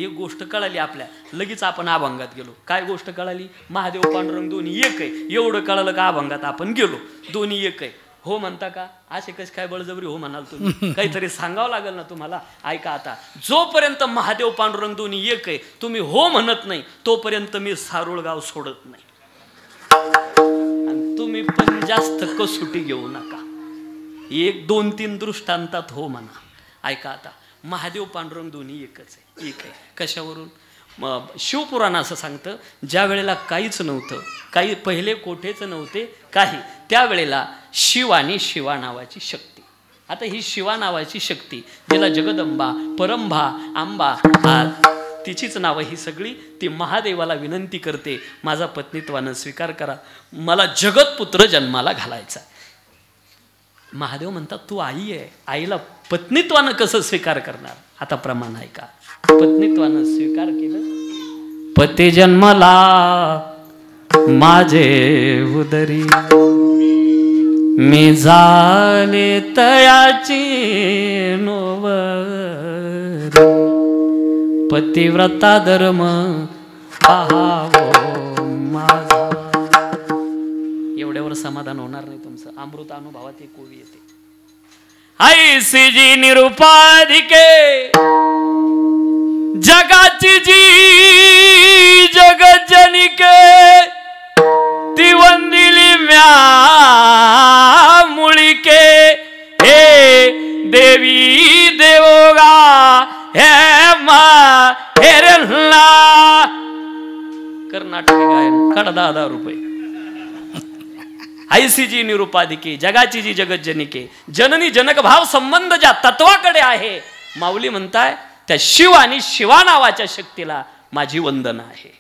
एक गोष्ट कळाली आपल्या, लगेच आपण अभंगात गेलो. काय गोष्ट कळाली? महादेव पांडुरंग दोन्ही एक आहे, एवढं कळालं का अभंगात आपण गेलो. दोन्ही एक आहे, हो म्हणता का? असे कसे काय बळजबरी हो म्हणाल तुम्ही? काहीतरी सांगावं लागेल ना तुम्हाला. ऐका, आता जोपर्यंत महादेव पांडुरंग दोन्ही एक आहे तुम्ही हो म्हणत नाही, तोपर्यंत मी सारुळगाव सोडत नाही. आणि तुम्ही पण जास्त कसुटी घेऊ नका, 1, 2, 3 दृष्टांतात हो म्हणा. ऐका, आता महादेव पांडुरंग दोन्ही एकच आहे, एक आहे. कशावरून? शिवपुराण असं सांगतं, ज्या वेळेला काहीच नव्हतं, काही पहिले कोठेच नव्हते काही, त्यावेळेला शिव आणि शिवा नावाची शक्ती. आता ही शिवा नावाची शक्ती, जिला जगदंबा, परंभा, आंबा, तिचीच नावं ही सगळी, ती महादेवाला विनंती करते, माझा पत्नीत्वानं स्वीकार करा, मला जगतपुत्र जन्माला घालायचा. महादेव म्हणतात, तू आई आहे, आईला पत्नीत्वानं कसं स्वीकार करणार? आता प्रमाण आहे का? पत्नीत्वानं स्वीकार केलं, पती जन्मला माझे उदरी, मी झाले तयाची नोवर, पतिव्रता धर्म पाहावो माझा. एवढ्यावर समाधान होणार नाही तुमचं. अमृत अनुभवात एक ओवी येते, ऐसी जी निरुपाधिके जगाची जी जगज्जनिके, ती वंदिली म्या मुळिके, हे देवी देवोगा हे मा हेरला. कर्नाटक गायन, काढा 10,000 रुपये. ऐसी जी निरुपाधिके, जगाची जी जगज्जनिके, जननी जनक भाव संबंध ज्या तत्वाकडे आहे, माऊली म्हणताय त्या शिव आणि शिवा नावाच्या शक्तीला माझी वंदना आहे.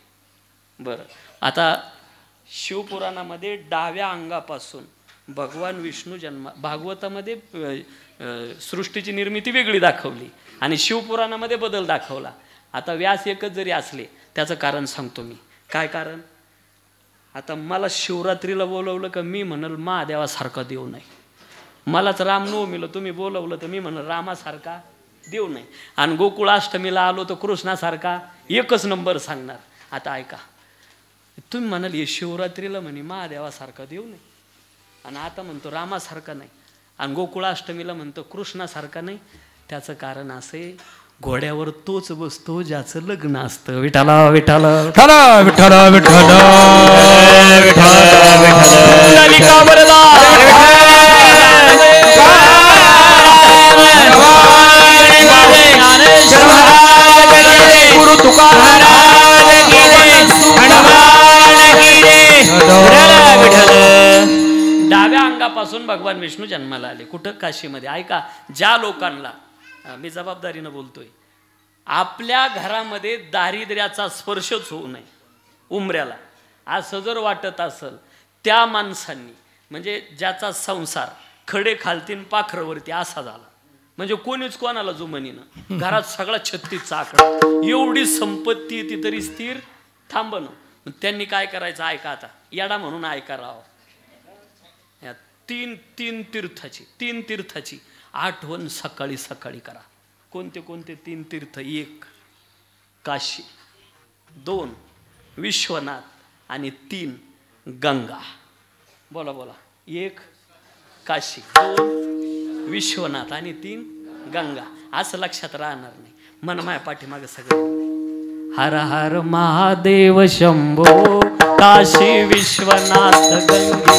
बरं, आता शिवपुराणामध्ये डाव्या अंगापासून भगवान विष्णू जन्म, भागवतामध्ये सृष्टीची निर्मिती वेगळी दाखवली आणि शिवपुराणामध्ये बदल दाखवला. आता व्यास एकच जरी असले, त्याचं कारण सांगतो मी. काय कारण? आता मला शिवरात्रीला बोलवलं का मी म्हणल महादेवासारखा देव नाही, मलाच रामनवमीला तुम्ही बोलवलं तर मी म्हणल रामासारखा देव नाही, आणि गोकुळाष्टमीला आलो तर कृष्णासारखा एकच नंबर सांगणार. आता ऐका, तुम्ही म्हणाल हे शिवरात्रीला म्हणे महादेवासारखा देव नाही, आणि आता म्हणतो रामासारखा नाही, आणि गोकुळाष्टमीला म्हणतो कृष्णासारखा नाही. त्याचं कारण असे, घोड्यावर तोच बसतो ज्याचं लग्न असतं. विठाला विठाला विठाला विठाला विठाला गुरु तुकाराम डाव्या अंगापासून भगवान विष्णू जन्माला आले. कुठं? काशीमध्ये. ऐका, ज्या लोकांना, मी जबाबदारीनं बोलतोय, आपल्या घरामध्ये दारिद्र्याचा स्पर्शच होऊ नये उमऱ्याला, असं जर वाटत असेल, त्या माणसांनी, म्हणजे ज्याचा संसार खडे खालतीन पाखरवरती असा झाला, म्हणजे कोणीच कोणाला जुमनीनं, घरात सगळा 36चा आकडा, एवढी संपत्ती ती तरी स्थिर थांबणं, त्यांनी काय करायचं ऐका आता, याडा म्हणून ऐका राव. या तीन तीर्थाची आठवण सकाळी सकाळी करा. कोणते कोणते 3 तीर्थ? 1 काशी, 2 विश्वनाथ आणि 3 गंगा. बोला बोला. 1 काशी, 2 विश्वनाथ आणि 3 गंगा. असं लक्षात राहणार नाही. मन माया पाठीमागं सगळं. हर हर महादेव शंभो काशी विश्वनाथ गंगे.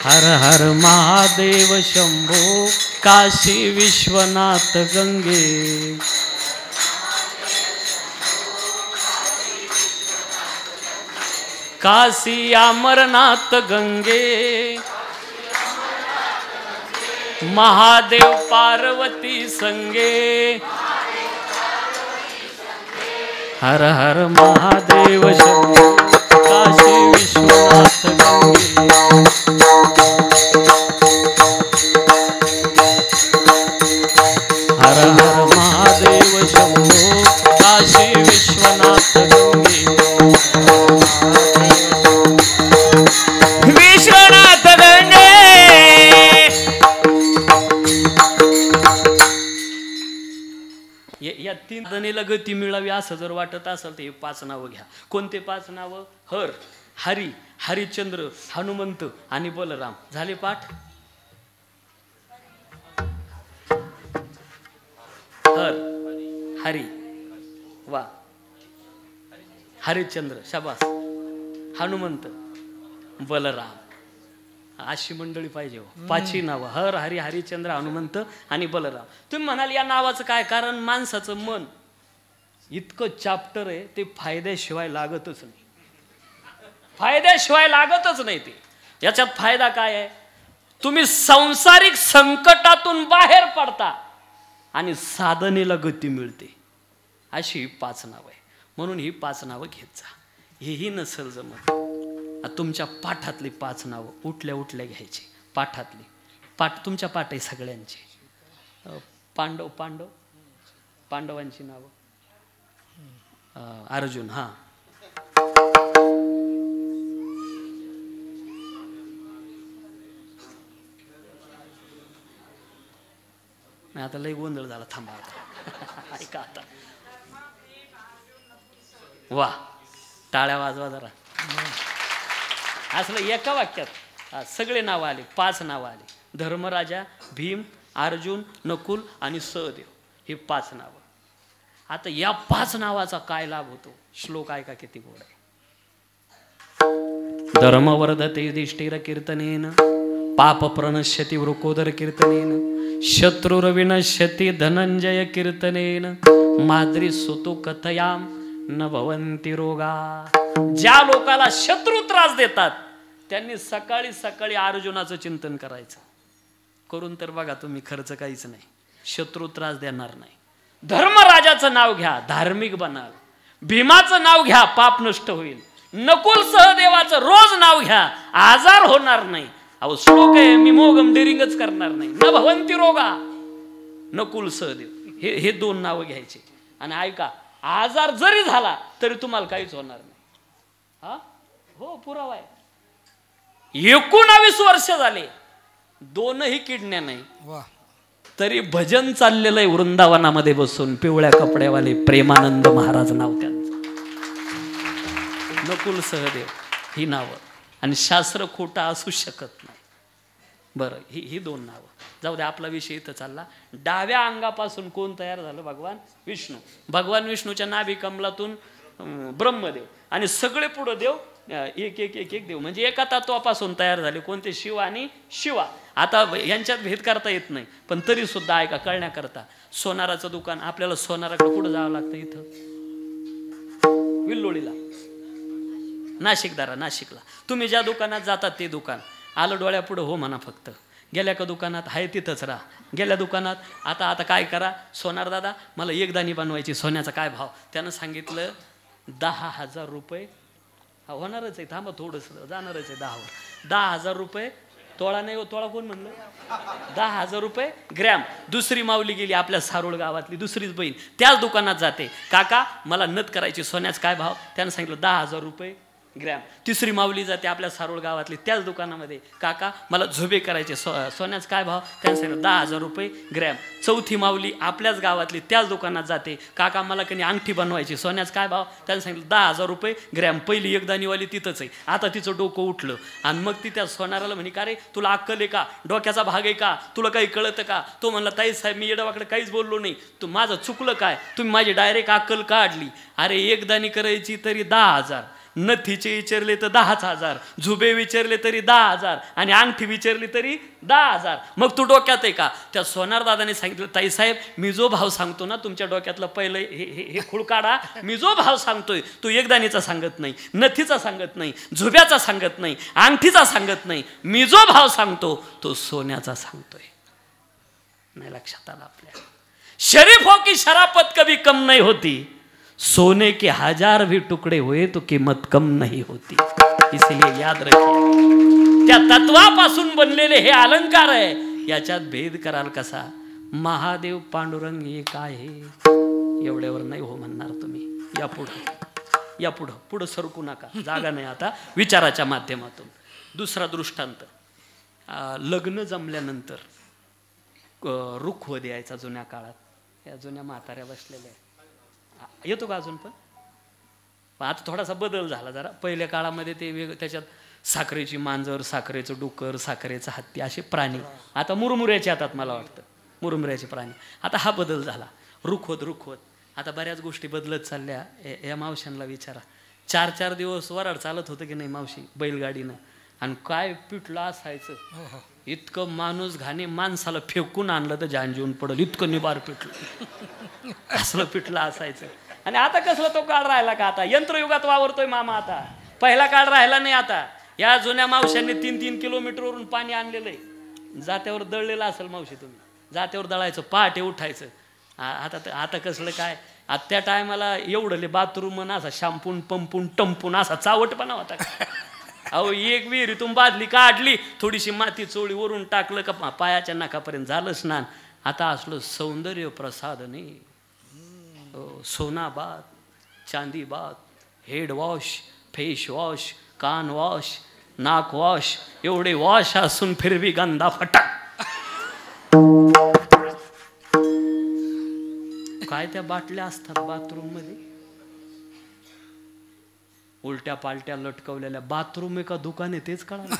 हर हर महादेव शंभो काशी विश्वनाथ गंगे. काशी अमरनाथ गंगे. महादेव पार्वती संगे. हर हर महादेव शंभो काशी विश्वनाथ गंगे. हर हर महादेव शंभो काशी विश्वनाथ गंगे. विश्वनाथ गंगे. या 3 जणीला गती मिळावी असं जर वाटत असेल तर हे 5 नावं घ्या. कोणते 5 नावं? हर, हरी, हरिश्चंद्र, हनुमंत आणि बलराम. झाले पाठ. हर, हरी, वा, हरिश्चंद्र, शाबास, हनुमंत, बलराम. अशी मंडळी पाहिजे हो. 5 नावं: हर, हरी, हरिश्चंद्र, हनुमंत आणि बलराम. तुम्ही म्हणाल या नावाचं काय कारण? माणसाचं मन इतकं चॅप्टर आहे, ते फायद्याशिवाय लागतच नाही. फायद्याशिवाय लागतच नाही ते. याच्यात फायदा काय आहे? तुम्ही सांसारिक संकटातून बाहेर पडता आणि साधनेला गती मिळते. अशी 5 नावं आहे. म्हणून ही 5 नावं घेत जा. हेही नसेल जमत, तुमच्या पाठातली 5 नावं उठल्या उठल्या घ्यायची. पाठातली तुमच्या पाठ आहे सगळ्यांची. पांडवांची नावं. अर्जुन, हां, आता लई गोंधळ झाला. थांबा आता. ऐका आता. वा, टाळ्या वाजवा जरा. असलं एका वाक्यात सगळे नावं आले. 5 नावं आली. धर्मराजा, भीम, अर्जुन, नकुल आणि सहदेव. हे 5 नावं. आता या 5 नावाचा काय लाभ होतो? श्लोक ऐका किती गोड आहे. धर्मवर्धते युधिष्ठिर कीर्तनेन पाप प्रणश्यति वृकोदर कीर्तनेन शत्रुर्विनश्यति धनंजय कीर्तनेन माद्री सुतु कथयाम न भवंती रोगा. ज्या लोकाला शत्रू त्रास देतात त्यांनी सकाळी सकाळी अर्जुनाचं चिंतन करायचं. करून तर बघा तुम्ही, खर्च काहीच नाही. शत्रू त्रास देणार नाही. धर्मराजाचं नाव घ्या, धार्मिक बनाल. भीमाचं नाव घ्या, पाप नष्ट होईल. नकुल सहदेवाचं रोज नाव घ्या, आजार होणार नाही. अहो श्लोक आहे, मी मोगम डेरिंगच करणार नाही. न भवंती रोगा. नकुल सहदेव हे 2 नावं घ्यायचे. आणि ऐका, आजार जरी झाला तरी तुम्हाला काहीच होणार नाही. हा, हो, पुरावा आहे. 19 वर्ष झाले, 2ही किडण्या नाही, तरी भजन चाललेलं आहे वृंदावनामध्ये बसून. पिवळ्या कपड्यावाले प्रेमानंद महाराज नाव त्यांचं. नकुल सहदेव ही नावं. आणि शास्त्र खोटं असू शकत नाही. बरं, ही 2 नावं जाऊ द्या. आपला विषय इथं चालला. डाव्या अंगापासून कोण तयार झालं? भगवान विष्णू. भगवान विष्णूच्या नाभी कमलातून ब्रह्मदेव आणि सगळे पुढे देव एक एक एक एक देव, म्हणजे एका तत्वापासून तयार झाले. कोणते? शिव आणि शिवा. आता यांच्यात भेद करता येत नाही, पण तरी सुद्धा ऐका कळण्याकरता. सोनाराचं दुकान, आपल्याला सोनाराकडे कुठं जावं लागतं? इथं विल्लोळीला, नाशिकला. तुम्ही ज्या दुकानात जातात ते दुकान आलं डोळ्यापुढं हो म्हणा फक्त. गेल्या का दुकानात आहे तिथंच राहा. गेल्या दुकानात आता काय करा, सोनार दादा मला 1 दाणी बनवायची, सोन्याचा काय भाव? त्यानं सांगितलं 10,000 रुपये. होणारच आहे, थांबा थोडंसं, जाणारच आहे 10,000 रुपये तोळा नाही हो, तोळा कोण म्हणलं? 10,000 रुपये ग्रॅम. दुसरी माऊली गेली आपल्या सारोळ गावातली, दुसरीच बहीण त्याच दुकानात जाते, काका मला नथ करायची, सोन्याच काय भाव? त्यानं सांगितलं 10,000 रुपये ग्रॅम. तिसरी माऊली जाते आपल्या सारोळ गावातली त्याच दुकानामध्ये, काका मला झुबे करायचे, सोन्याच काय भाव? त्यानं सांगितलं 10,000 रुपये ग्रॅम. चौथी माऊली आपल्याच गावातली त्याच दुकानात जाते, काका मला कधी अंगठी बनवायची, सोन्याच काय भाव? त्यानं सांगितलं 10,000 रुपये ग्रॅम. पहिली एकदानीवाली तिथंच आहे. आता तिचं डोकं उठलं आणि मग ती त्या सोनाराला म्हणे, का रे तुला अक्कल आहे का? डोक्याचा भाग आहे का? तुला काही कळतं का? तो म्हणला, ताई साहेब मी येडवाकडे काहीच बोललो नाही, तू माझं चुकलं काय? तुम्ही माझी डायरेक्ट अक्कल काढली. अरे एकदानी करायची तरी 10,000, नथीचे विचारले तर 10,000, झुबे विचारले तरी 10,000 आणि अंगठी विचारली तरी 10,000. मग तू डोक्यात आहे का? त्या सोनार दादाने सांगितलं, ताई साहेब मी जो भाव सांगतो ना, तुमच्या डोक्यातलं पहिलं हे खूळ काढा. मी जो भाव सांगतोय तो एकदानीचा सांगत नाही, नथीचा सांगत नाही, झुब्याचा सांगत नाही, अंगठीचा सांगत नाही. मी जो भाव सांगतो तो सोन्याचा सांगतोय. नाही लक्षात आलं आपल्या? शरीफ हो की शराफत कभी कम नहीं होती, सोने के 1000 भी टुकड़े हुए तो कीमत कम नहीं होती. इसलिए याद रखिए, त्या तत्वापासून बनलेले हे अलंकार आहे, याच्यात भेद कराल कसा? महादेव पांडुरंग एक आहे एवढ्यावर नाही हो म्हणणार तुम्ही. या पुढं सरकू नका, जागा नाही आता विचाराच्या माध्यमातून. दुसरा दृष्टांत, लग्न जमल्यानंतर रुखवत द्यायचा जुन्या काळात. या जुन्या म्हाताऱ्या बसलेल्या येतो का अजून? पण आता थोडासा बदल झाला जरा. पहिल्या काळामध्ये ते त्याच्यात साखरेची मांजर, साखरेचं डुकर, साखरेचं हत्ती असे प्राणी. आता मुरमुऱ्याचे येतात मला वाटतं, मुरमुऱ्याचे प्राणी. आता हा बदल झाला, रुखवत. आता बऱ्याच गोष्टी बदलत चालल्या. या मावशांना विचारा, 4-4 दिवस वराड चालत होतं की नाही मावशी बैलगाडीनं? आणि काय पिठलं असायचं, इतकं माणूस घाणे, माणसाला फेकून आणलं तर जान जेवून पडल, इतकं निबार पिठलं असलं पिठलं असायचं. आणि आता कसलं तो काळ राहिला का? आता यंत्रयुगात वावरतोय मामा. आता पहिला काळ राहिला नाही. आता या जुन्या मावशांनी 3-3 किलोमीटरवरून पाणी आणलेलं आहे, जात्यावर दळलेलं असेल मावशी तुम्ही, जात्यावर दळायचं, पहाटे उठायचं. आता कसलं काय? आता त्या टायमाला एवढले बाथरूम असा शॅम्पून पंपून टंपून असा चावटपणा होता. अहो एक विहिरीतून बादली काढली, थोडीशी माती चोळी वरून टाकलं का पायाच्या नाकापर्यंत झालं स्नान. आता असलं सौंदर्य प्रसाधने, सोना बात, चांदी बात, हेड वॉश, फेस वॉश, कान वॉश, नाक वॉश, एवढे वॉश असून फिरवी गंदा फटाक. काय त्या बाटल्या असतात बाथरूम मध्ये, उलट्या पालट्या लटकवलेल्या. बाथरूम एका दुकान आहे तेच कळालं.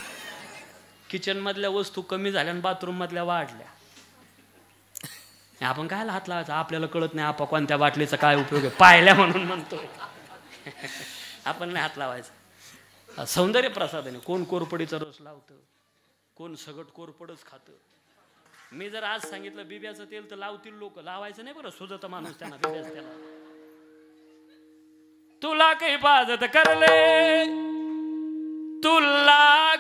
किचन मधल्या वस्तू कमी झाल्या आणि बाथरूम मधल्या वाढल्या. आपण काय हात लावायचा? आपल्याला कळत नाही आपण कोणत्या बाटलीचा काय उपयोग आहे, पाहिल्या म्हणून म्हणतोय आपण नाही हात लावायचा. सौंदर्य प्रसाधने, कोण कोरपडीचा रस लावतं, कोण सगट कोरपडच खातं. मी जर आज सांगितलं बिब्याचं तेल तर लावतील लोक, लावायचं नाही बरं, सुजत माणूस त्यांना बिब्याचं तेल. तुला काही बाजत करले, तुला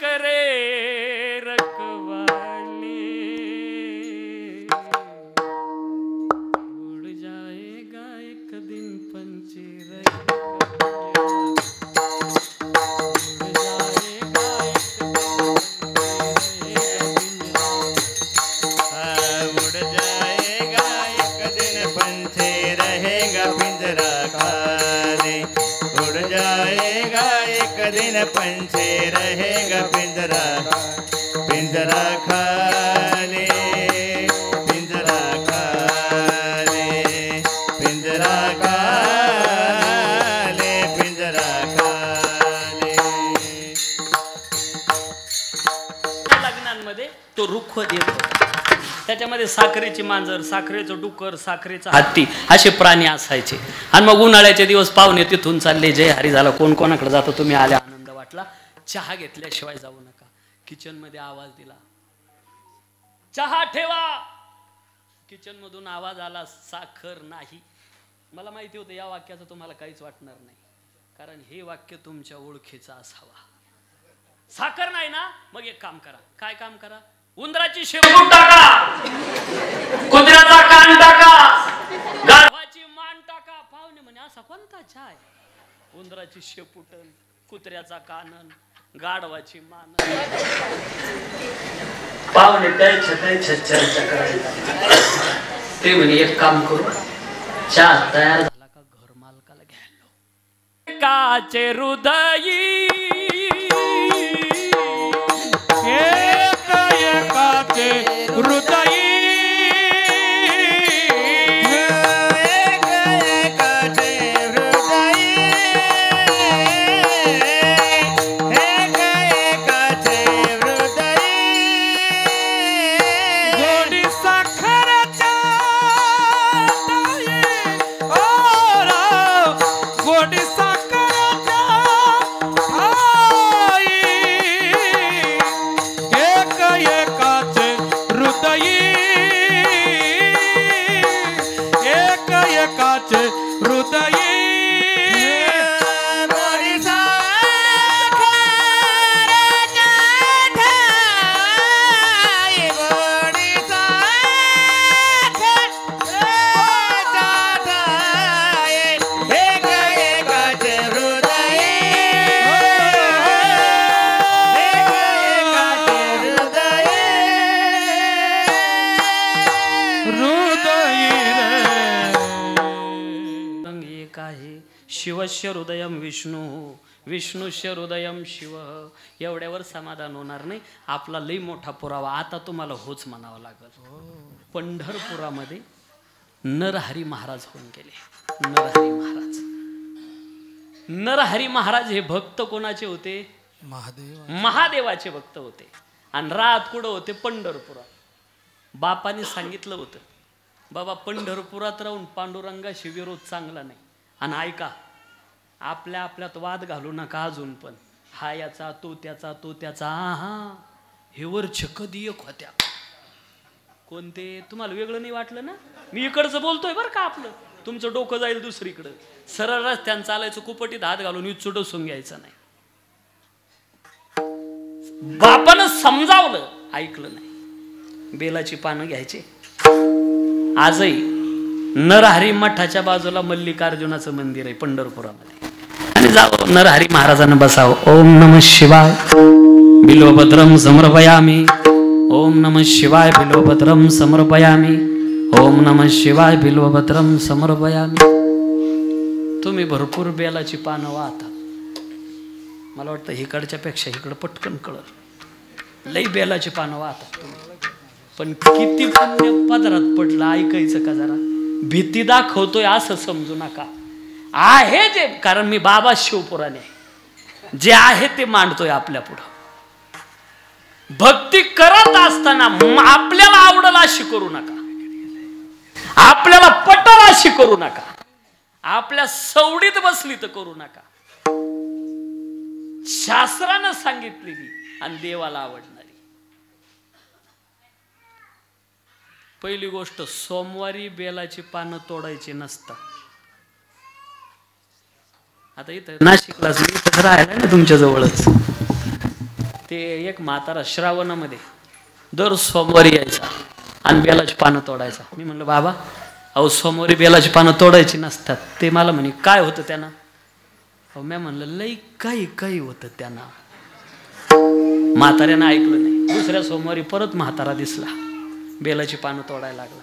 करे रखवाली, उड़ जाएगा एक दिन पंचेर, पंछी रहेगा पिंजरा, पिंजरा खाली, पिंजरा खाली, पिंजरा खाली, पिंजरा खाली. लग्नांमध्ये तो रुखवत येतो, त्याच्यामध्ये साखरेची मांजर, साखरेचं डुकर, साखरेचा हत्ती असे प्राणी असायचे. आणि मग उन्हाळ्याचे दिवस पाहुणे तिथून चालले, जय हरी झाला, कोण कोणाकडे जातो, तुम्ही आल्या आनंद वाटला. चहा घेतल्याशिवाय जाऊ नका. किचन मध्ये आवाज दिला, चहा ठेवा. किचन मधून आवाज आला, साखर नाही. मला माहिती होतं या वाक्याचं तुम्हाला काहीच वाटणार नाही, कारण हे वाक्य तुमच्या ओळखीचं असावा. साखर नाही ना, मग एक काम करा. काय काम करा? उंदराची शेपूट टाका, कुत्र्याचा कान टाका, गाढवाची मान टाका. पाहुणे म्हणे असा कोणता चहा आहे? उंदराची शेपूट, कुत्र्याचा कानन, गाढवाची मान पाहुणे त्याच्या चर्चा करायला ते म्हणे एक काम करू चहा तयार झाला का घर मालकाला घ्यायला काचे हृदयी एकाचे हृदयी शिवस्य हृदयम विष्णू विष्णुस्य हृदयम शिव. एवढ्यावर समाधान होणार नाही. आपला लई मोठा पुरावा आता तुम्हाला होच म्हणावं लागल. पंढरपुरामध्ये नरहरी महाराज होऊन गेले. नरहरी महाराज, नरहरी महाराज हे भक्त कोणाचे होते? महादेवाचे भक्त होते. आणि रात कुठं होते? पंढरपुरात. बापाने सांगितलं होतं बाबा पंढरपुरात राहून पांडुरंगाशी विरोध चांगला नाही. आणि ऐका, आपल्या आपल्यात वाद घालू नका अजून पण. हा याचा तो त्याचा तो त्याचा. हा हे वरचे कधी एक होत्या कोणते तुम्हाला वेगळं नाही वाटलं ना? मी इकडचं बोलतोय बरं का. आपलं तुमचं डोकं जाईल दुसरीकडं. सरळ रस्त्यानं चालायचं, कुपटीत हात घालून इच्छू डोसून घ्यायचं नाही. बापानं समजावलं, ऐकलं नाही. बेलाची पानं घ्यायची. आजही नरहरी मठाच्या बाजूला मल्लिकार्जुनाचं मंदिर आहे पंढरपुरामध्ये. आणि जाओ नरहरी महाराजांना बसावं. ओम नमः शिवाय बिल्वभद्रम समर्पयामि. ओम नमः शिवाय बिल्वभद्रम समर्पयामि. ओम नमः शिवाय बिल्वभद्रम समर्पयामि. तुम्ही भरपूर बेलाची पानं वाहता. मला वाटतं इकडच्या पेक्षा इकडं पटकन कळलं. लई बेलाची पानं वाहतात तुम्ही. पण किती पुण्य पदरात पडलं ऐकायचं का जरा. भीती दाखवतोय असं समजू नका. आहे जे, कारण मी बाबा शिवपुराणे जे आहे ते मांडतोय आपल्या पुढं. भक्ती करत असताना आपल्याला आवडल अशी करू नका, आपल्याला पटल अशी करू नका, आपल्या सवडीत बसली तर करू नका. शास्त्रानं सांगितलेली आणि देवाला आवडणारी. पहिली गोष्ट, सोमवारी बेलाची पानं तोडायची नसतात. आता इथं नाशिकला इथं राहायला ना तुमच्या जवळच ते एक म्हातारा श्रावणामध्ये दर सोमवारी यायचा आणि बेलाची पानं तोडायचा. मी म्हणलं बाबा अहो सोमवारी बेलाची पानं तोडायची नसतात. ते मला म्हणे काय होतं त्यांना? अहो मी म्हणलं लई काही काही होतं त्यांना. म्हाताऱ्यानं ऐकलं नाही. दुसऱ्या सोमवारी परत म्हातारा दिसला, बेलाची पानं तोडायला लागला.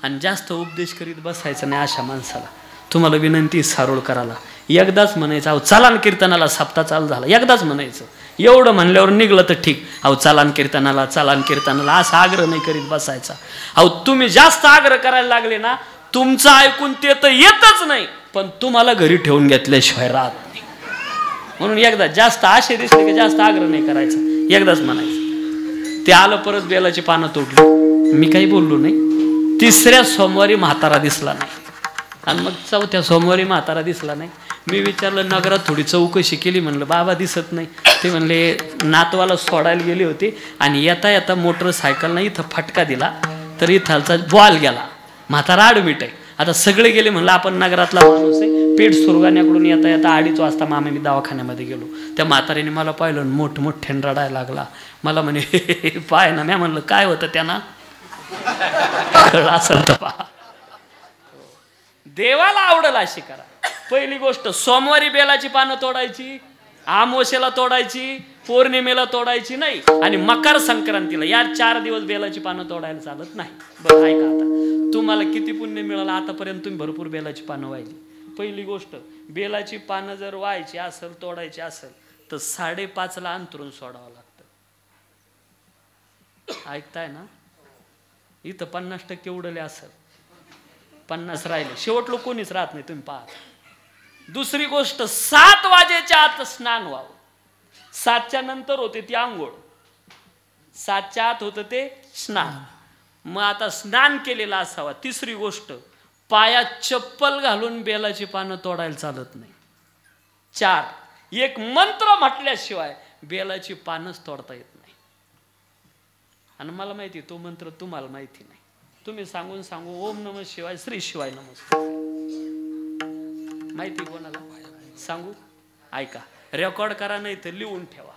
आणि जास्त उपदेश करीत बसायचं नाही अशा माणसाला. तुम्हाला विनंती सारोळ करायला एकदाच म्हणायचं अहो चालान कीर्तनाला. सप्ताह चालू झाला एकदाच म्हणायचं. एवढं म्हणल्यावर निघलं तर ठीक. अहो चालान कीर्तनाला चालान कीर्तनाला असा आग्रह नाही करीत बसायचा. अहो तुम्ही जास्त आग्रह करायला लागले ना, तुमचं ऐकून ते तर येतच नाही, पण तुम्हाला घरी ठेवून घेतल्याशिवाय राहत नाही. म्हणून एकदा जास्त आशे दिसले की जास्त आग्रह नाही करायचा, एकदाच म्हणायचं. ते आलं परत बेलाची पानं तोडली. मी काही बोललो नाही. तिसऱ्या सोमवारी म्हातारा दिसला नाही. आणि मग चौथ्या सोमवारी म्हातारा दिसला नाही. मी विचारलं नगरात थोडी चौकशी केली. म्हणलं बाबा दिसत नाही. ते म्हणले नातवाला सोडायला गेले होते आणि येता येता मोटरसायकलनं इथं फटका दिला तर इथालचा बॉल गेला. म्हातारा ॲडमिट आहे. आता सगळे गेले. म्हणलं आपण नगरातला माणूस आहे. पेठ सुरगाण्याकडून येता येता 2:30 वाजता मामा मी दवाखान्यामध्ये गेलो. त्या म्हातारीने मला पाहिलं मोठमोठ्यानं रडायला लागला. मला म्हणे पाय ना. मी म्हणलं काय होतं त्यांना? असं तर पहा. देवाला आवडल अशी करा. पहिली गोष्ट सोमवारी बेलाची पानं तोडायची, आमोशेला तोडायची, पौर्णिमेला तोडायची नाही आणि मकर संक्रांतीला या 4 दिवस बेलाची पानं तोडायला चालत नाही. बरं ऐका आता, तुम्हाला किती पुण्य मिळालं आतापर्यंत? तुम्ही भरपूर बेलाची पानं वाहिली. पहिली गोष्ट, बेलाची पानं जर व्हायची असेल, तोडायची असेल तर 5:30ला अंतरून सोडावं लागतं. ऐकताय ना? इथं 50% उडले असेल, 50 राहिले, शेवट लोक कोणीच राहत नाही. तुम्ही पहा. दुसरी गोष्ट, 7 वाजेच्या आत स्नान व्हावं. 7च्या नंतर होते ती आंघोळ, 7च्या आत होतं ते स्नान. मग आता स्नान केलेला असावा. तिसरी गोष्ट, पायात चप्पल घालून बेलाची पानं तोडायला चालत नाही. 4, एक मंत्र म्हटल्याशिवाय बेलाची पानच तोडता येत नाही. आणि मला माहिती तो मंत्र तुम्हाला माहिती नाही. तुम्ही सांगून सांगू ओम नमः शिवाय श्री शिवाय नमस्कार. माहिती कोणाला सांगू? ऐका, रेकॉर्ड करा नाही तर लिहून ठेवा.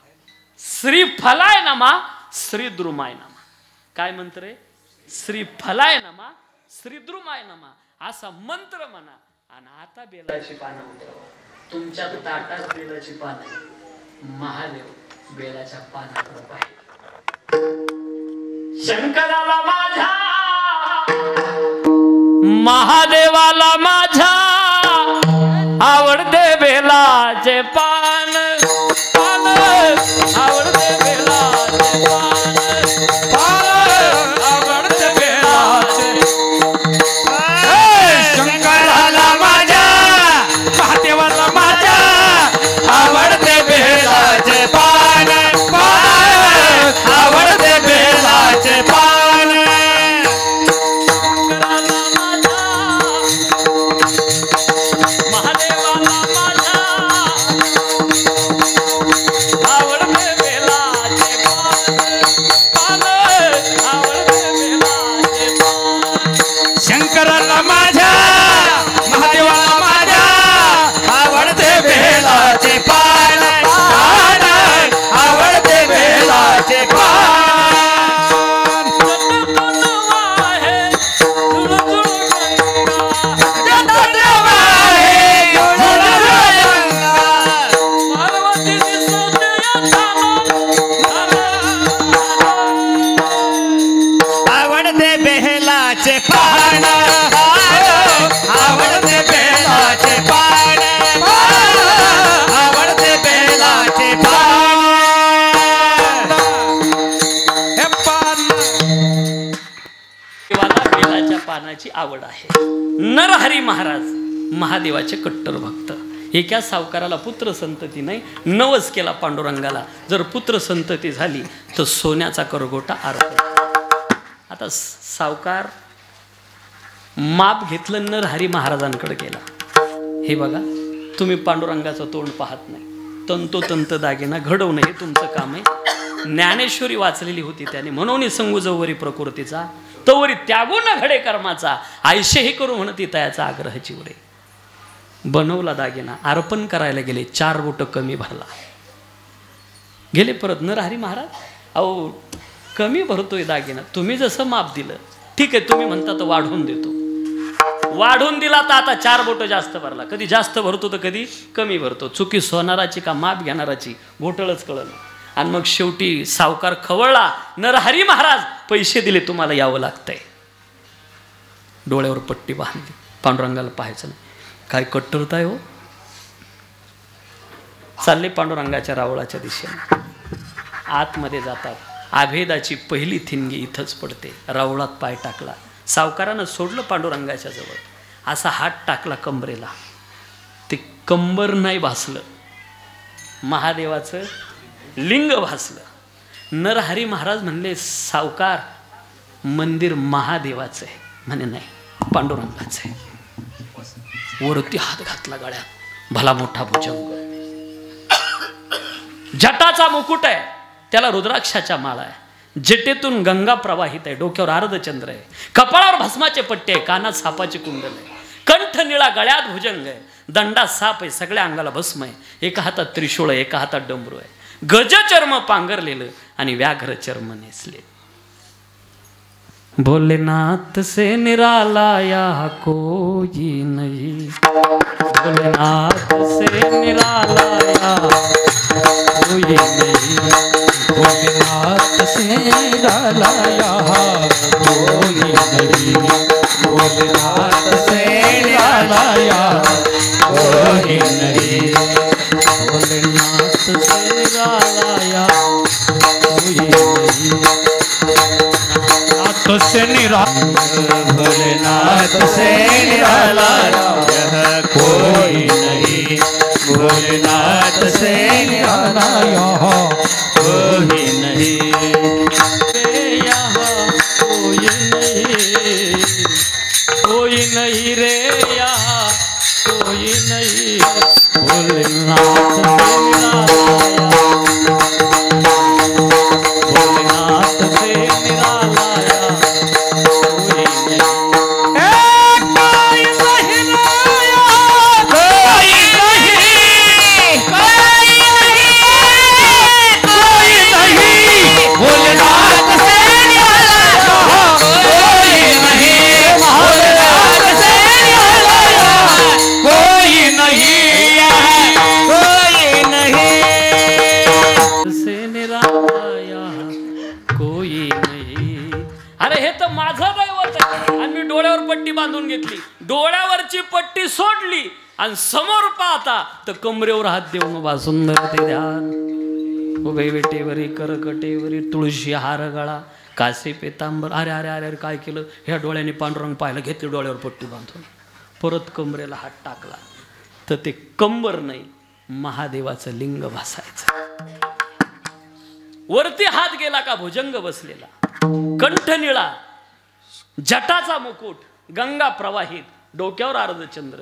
श्री फलाय नमा श्री द्रुमाय नमा. काय मंत्र आहे? श्री फलाय नमा श्री द्रुमाय नमा असा मंत्र म्हणा. आणि आता बेलाची पानं उतरवा. तुमच्या ताटात बेलाची पानं. महादेव बेलाच्या पानावर पाहिजे. शंकराला माझा, महादेवाला माझा आवडते बेलाचे पान. पान आवडते बेलाचे पान. पान आवडते बेलाचे. शंकराला माझ्या, महादेवाला माझ्या आवडते बेलाचे पान. पान आवडते बेलाचे पान. महादेवाला माझा आवडते बेलाचे पान. पान आवडते बेलाचे पान. शंकराला माझ्या, महादेवाला माझ्या आवडते बेलाचे पान. पान आवडते बेलाचे पान. आवडते बेलाचे पान. आवडते बेलाचे पान. आवडते बेलाचे पान. हे पान देवाला बेलाच्या पानाची आवड आहे. नरहरी महाराज महादेवाचे कट्टर भक्त. एका सावकाराला पुत्र संतती नाही, नवस केला पांडुरंगाला. जर पुत्र संतती झाली तर सोन्याचा करगोटा अर्पण. आता सावकार माप घेतलं, नरहरी महाराजांकडे गेला. हे बघा, तुम्ही पांडुरंगाचं तोंड पाहत नाही, तंतोतंत दागिना घडवणं हे तुमचं काम आहे. ज्ञानेश्वरी वाचलेली होती त्याने, म्हणून सांगू जवरी प्रकृतीचा तवरी त्यागू न घडे कर्माचा. आयशेही करू म्हणती तयाचा आग्रह चिवरे. बनवला दागिना, अर्पण करायला गेले, 4 बोट कमी भरला. गेले परत. नरहरी महाराज, अहो कमी भरतोय दागिना, तुम्ही जसं माप दिलं ठीक आहे, तुम्ही म्हणता तर वाढवून देतो. वाढवून दिला तर आता 4 बोट जास्त भरला. कधी जास्त भरतो तर कधी कमी भरतो. चुकी सोनाराची का माप घेणाराची घोटळच कळलं. आणि मग शेवटी सावकार खवळला. नरहरी महाराज पैसे दिले, तुम्हाला यावं लागतंय. डोळ्यावर पट्टी बांधली. पांडुरंगाला पाहायचं नाही. काय कट्टरताय हो. चालले पांडुरंगाच्या रावळाच्या दिशेने. आतमध्ये जातात. आभेदाची पहिली थिनगी इथंच पडते. रावळात पाय टाकला. सावकारानं सोडलं पांडुरंगाच्या जवळ. असा हात टाकला कमरेला. ते कंबर नाही भासलं, महादेवाचं लिंग भासलं. नरहरी महाराज म्हणले, सावकार मंदिर महादेवाचं आहे. म्हणे नाही, पांडुरंगाचं आहे. वरती हात घातला गळ्यात. भला मोठा भुजंग, जटाचा मुकुट आहे, त्याला रुद्राक्षाच्या माळा आहे. जटेतून गंगा प्रवाहित आहे. डोक्यावर अर्धचंद्र आहे. कपाळावर भस्माचे पट्टे आहे. कानात सापाचे कुंडल आहे. कंठ निळा, गळ्यात भुजंग आहे. दंडात साप आहे. सगळ्या अंगाला भस्म आहे. एका हातात त्रिशूळ आहे, एका हातात डमरू आहे. गजचर्म पांघरलेलं आणि व्याघ्र चर्म नेसले. भोलेनाथ से निराला या कोई नहीं. भोलेनाथ से निराला या कोई नहीं, भोलेनाथ से निराला यहाँ कोई नहीं, भोलेनाथ से निराला यहाँ कोई नहीं, भोलेनाथ से निराला कोई नहीं, नाथ से निराला, भोलेनाथ से निराला यह कोई नहीं, भोलेनाथ से निराला यहाँ कोई नहीं, यहाँ कोई नहीं, कोई नहीं रे यहाँ कोई नहीं, भोलेनाथ से निराला, भोलेनाथ से निराला कोई नहीं। अरे हे तर माझं दैवत आहे आणि मी डोळ्यावर पट्टी बांधून घेतली, डोळ्यावरची पट्टी सोडली आणि समोर पाहता तर कमरेवर हात देऊन उभा, सुंदर ते ध्यान, उभे वेटेवरी करकटेवरी तुळशी हार गळा, कासे पेतांबर. अरे अरे अरे अरे काय केलं, ह्या डोळ्याने पांडुरंग पाहिलं, घेतली डोळ्यावर पट्टी बांधून, परत कमरेला हात टाकला तर ते कंबर नाही महादेवाचं लिंग भासायचं. वरती हात गेला का भुजंग बसलेला, कंठ निळा, जटाचा मुकुट, गंगा प्रवाहित, डोक्यावर अर्धचंद्र.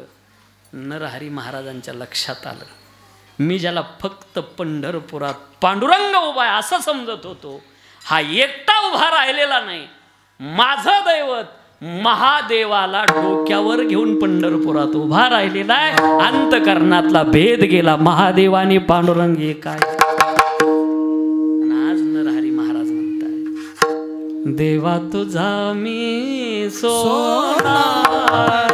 नरहरी महाराजांच्या लक्षात आलं, मी ज्याला फक्त पंढरपुरात पांडुरंग उभा आहे असं समजत होतो, हा एकटा उभा राहिलेला नाही, माझं दैवत महादेवाला डोक्यावर घेऊन पंढरपुरात उभा राहिलेला आहे. अंतकरणातला भेद गेला, महादेवाने पांडुरंग एक आहे. आज नरहरी महाराज म्हणताय, देवा तुझा मी सोनार,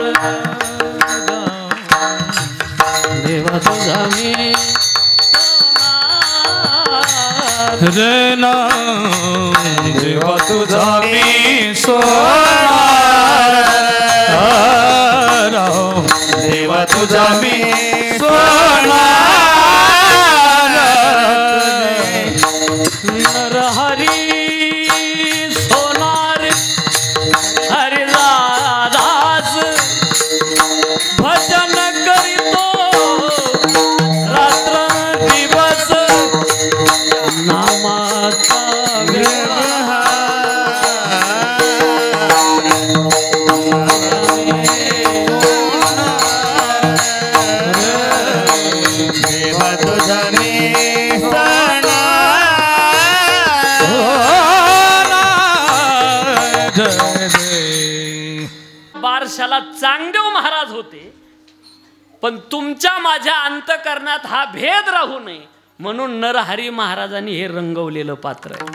देवा तुझा मी रे ना, देवा तुझा मी सोनार, देवा तुझा मी सोनार, नरहरी सोनार हरिदास भजन करीतो रात्र दिवस नामाचा देवा तुझा मी बारशाला चांगदेव महाराज होते, पण तुमच्या माझ्या अंतकरणात हा भेद राहू नये म्हणून नरहरी महाराजांनी हे रंगवलेलं पात्र आहे.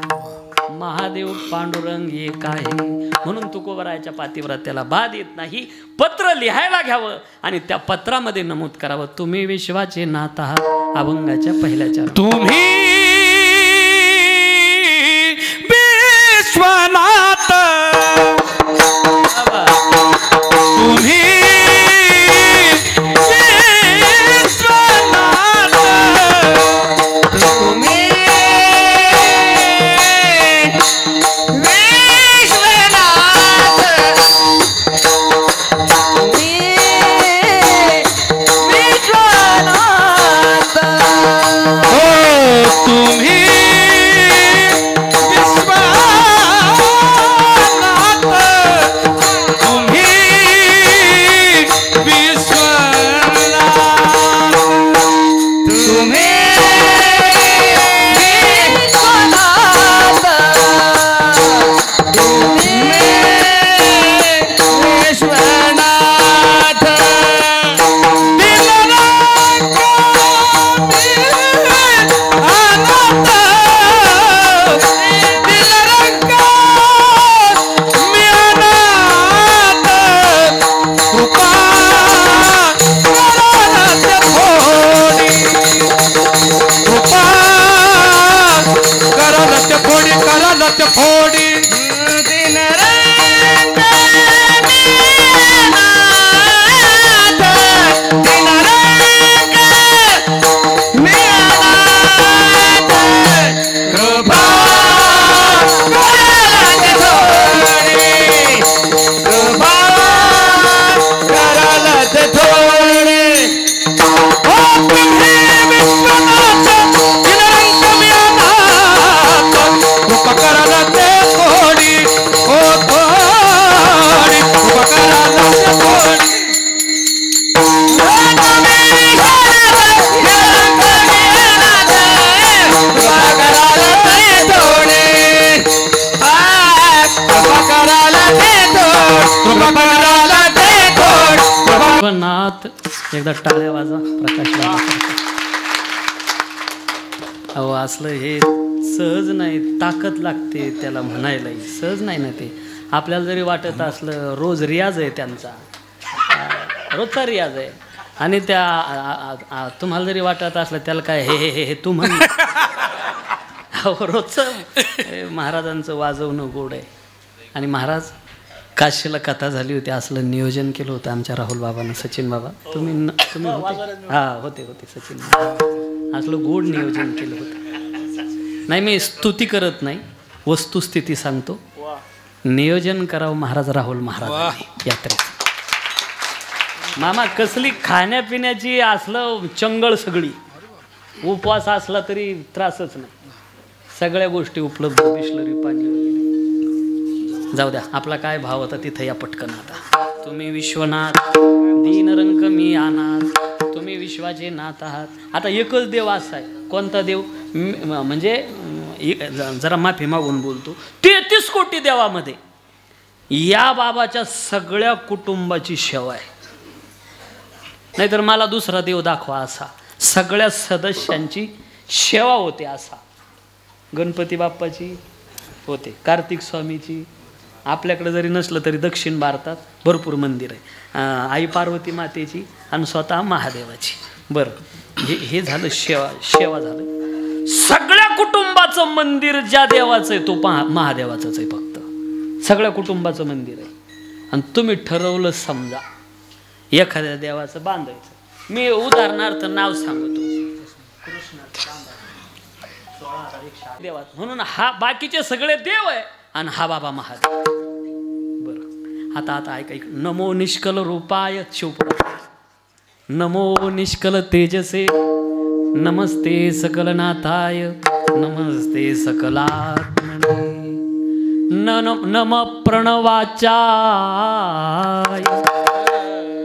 महादेव पांडुरंग एक आहे म्हणून तुकोबरायाच्या पातिव्रत्याला बाध येत नाही. पत्र लिहायला घ्यावं आणि त्या पत्रामध्ये नमूद करावं, तुम्ही विश्वाचे नाथ आहात. अभंगाच्या पहिल्या चार, तुम्ही विश्वनाथ, तुम्ही विश्वनाथ, तुम्ही विश्वनाथ, हो एकदा टाळ्या वाजा प्रकाश बाबा. अहो असलं हे सहज नाही, ताकद लागते त्याला म्हणायलाही. सहज नाही ना ते. आपल्याला जरी वाटत असलं रोज रियाज आहे त्यांचा, रोजचा रियाज आहे. आणि त्या तुम्हाला जरी वाटत असलं त्याला काय हे हे हे तू म्हण. रोजचं महाराजांचं वाजवणं गोड आहे. आणि महाराज काशीला कथा झाली होती, असलं नियोजन केलं होतं आमच्या राहुल बाबांना. सचिन बाबा तुम्ही होते? हां होते सचिन. असलं गोड नियोजन केलं होतं. नाही मी स्तुती करत नाही, वस्तुस्थिती सांगतो. नियोजन करावं महाराज राहुल महाराज यात्रेचं. मामा कसली खाण्यापिण्याची असलं चंगळ सगळी. उपवास असला तरी त्रासच नाही, सगळ्या गोष्टी उपलब्ध. बिस्लरी पाणी वगैरे. जाऊ द्या, आपला काय भाव होता तिथं या पटकन. आता तुम्ही विश्वनाथ दीनरंग मी अनाथ, तुम्ही विश्वाचे नाथ आहात. आता एकच देव असा आहे. कोणता देव? म्हणजे जरा माफी मागून बोलतो, 33 कोटी देवामध्ये या बाबाच्या सगळ्या कुटुंबाची सेवा आहे. नाहीतर मला दुसरा देव दाखवा असा. सगळ्या सदस्यांची सेवा होते असा. गणपती बाप्पाची होते, कार्तिक स्वामीची. आपल्याकडे जरी नसलं तरी दक्षिण भारतात भरपूर मंदिर आहे. आई पार्वती मातेची आणि स्वतः महादेवाची. बरं हे झालं सेवा झालं. सगळ्या कुटुंबाचं मंदिर ज्या देवाचं आहे तो महादेवाचंच आहे. फक्त सगळ्या कुटुंबाचं मंदिर आहे. आणि तुम्ही ठरवलं समजा एखाद्या देवाचं बांधायचं. मी उदाहरणार्थ नाव सांगतो, देवात म्हणून हा बाकीचे सगळे देव आहे आणि हा बाबा महादेव. बरं आता ऐका. नमो निष्कल रूपाय शिवपुराण. नमो निष्कल तेजसे, नमस्ते सकलनाथाय, नमस्ते सकलात्मने, नम प्रणवाचाय,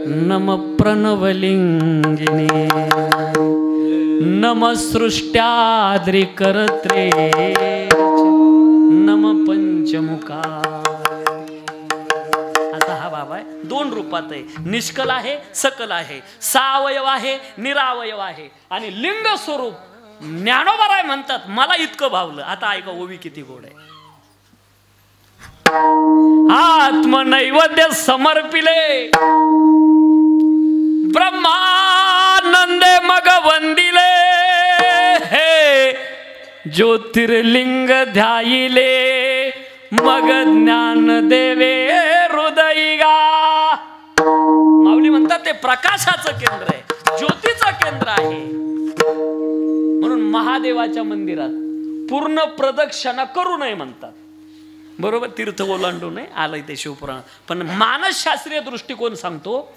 नम प्रणवलिंगिने, नम सृष्ट्याद्रिकर्त्रे, नम पंचमुखा. असा हा बाबा आहे. 2 रूपात आहे. निष्कल आहे, सकल आहे, सावयव आहे, निरावयव आहे. आणि लिंग स्वरूप ज्ञानोबा म्हणतात. मला इतकं भावलं. आता ऐका ओवी किती गोड आहे. आत्मनैवेद्य समर्पिले, ब्रह्मानंदे मग वंदिले, हे ज्योतिर्लिंग ध्यायिले, मग ज्ञान देवे हृदयीगा. माऊली म्हणतात ते प्रकाशाचं केंद्र आहे, ज्योतीचं केंद्र आहे. म्हणून महादेवाच्या मंदिरात पूर्ण प्रदक्षिणा करू नये म्हणतात. बरोबर, तीर्थ ओलांडू नये, आलंय ते शिवपुराण. पण मानसशास्त्रीय दृष्टिकोन सांगतो,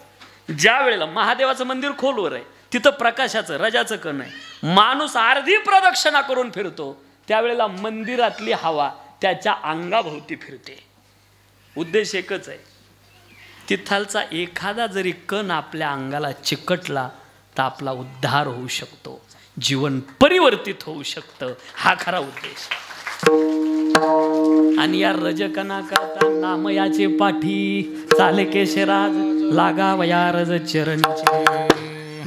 ज्या वेळेला महादेवाचं मंदिर खोलवर आहे तिथं प्रकाशाचं रजाचं कण आहे. माणूस अर्धी प्रदक्षिणा करून फिरतो त्यावेळेला मंदिरातली हवा त्याच्या अंगाभोवती फिरते. उद्देश एकच आहे. तिथालचा एखादा जरी कण आपल्या अंगाला चिकटला तर आपला उद्धार होऊ शकतो, जीवन परिवर्तित होऊ शकतं. हा खरा उद्देश. आणि या रजकणा करता नाम याचे पाठी, चाले केशराज लागावया रज चरणीचे,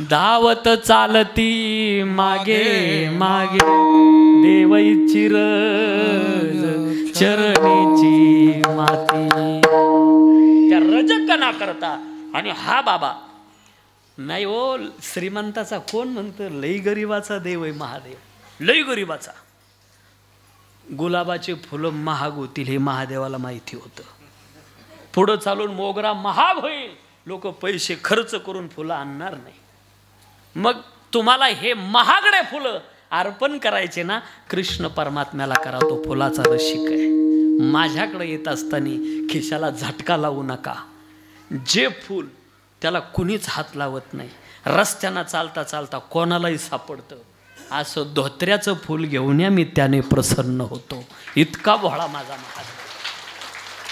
धावत चालती मागे मागे देवईची रज चरणीची माती. त्या रजकणा करता. आणि हा बाबा नाही हो, श्रीमंताचा कोण म्हणतं, लई गरीबाचा देव आहे महादेव, लई गरीबाचा. गुलाबाचे फुलं महाग होतील हे महादेवाला माहिती होतं. पुढं चालून मोगरा महाग होईल, लोक पैसे खर्च करून फुलं आणणार नाही. मग तुम्हाला हे महागडे फुलं अर्पण करायचे ना, कृष्ण परमात्म्याला करा, तो फुलाचा रसिक आहे. माझ्याकडे येत असताना खिशाला झटका लावू नका. जे फूल त्याला कुणीच हात लावत नाही, रस्त्यानं चालता चालता कोणालाही सापडतं, असं धोत्र्याचं फूल घेऊन या, मी त्याने प्रसन्न होतो. इतका भोळा माझा महादेव.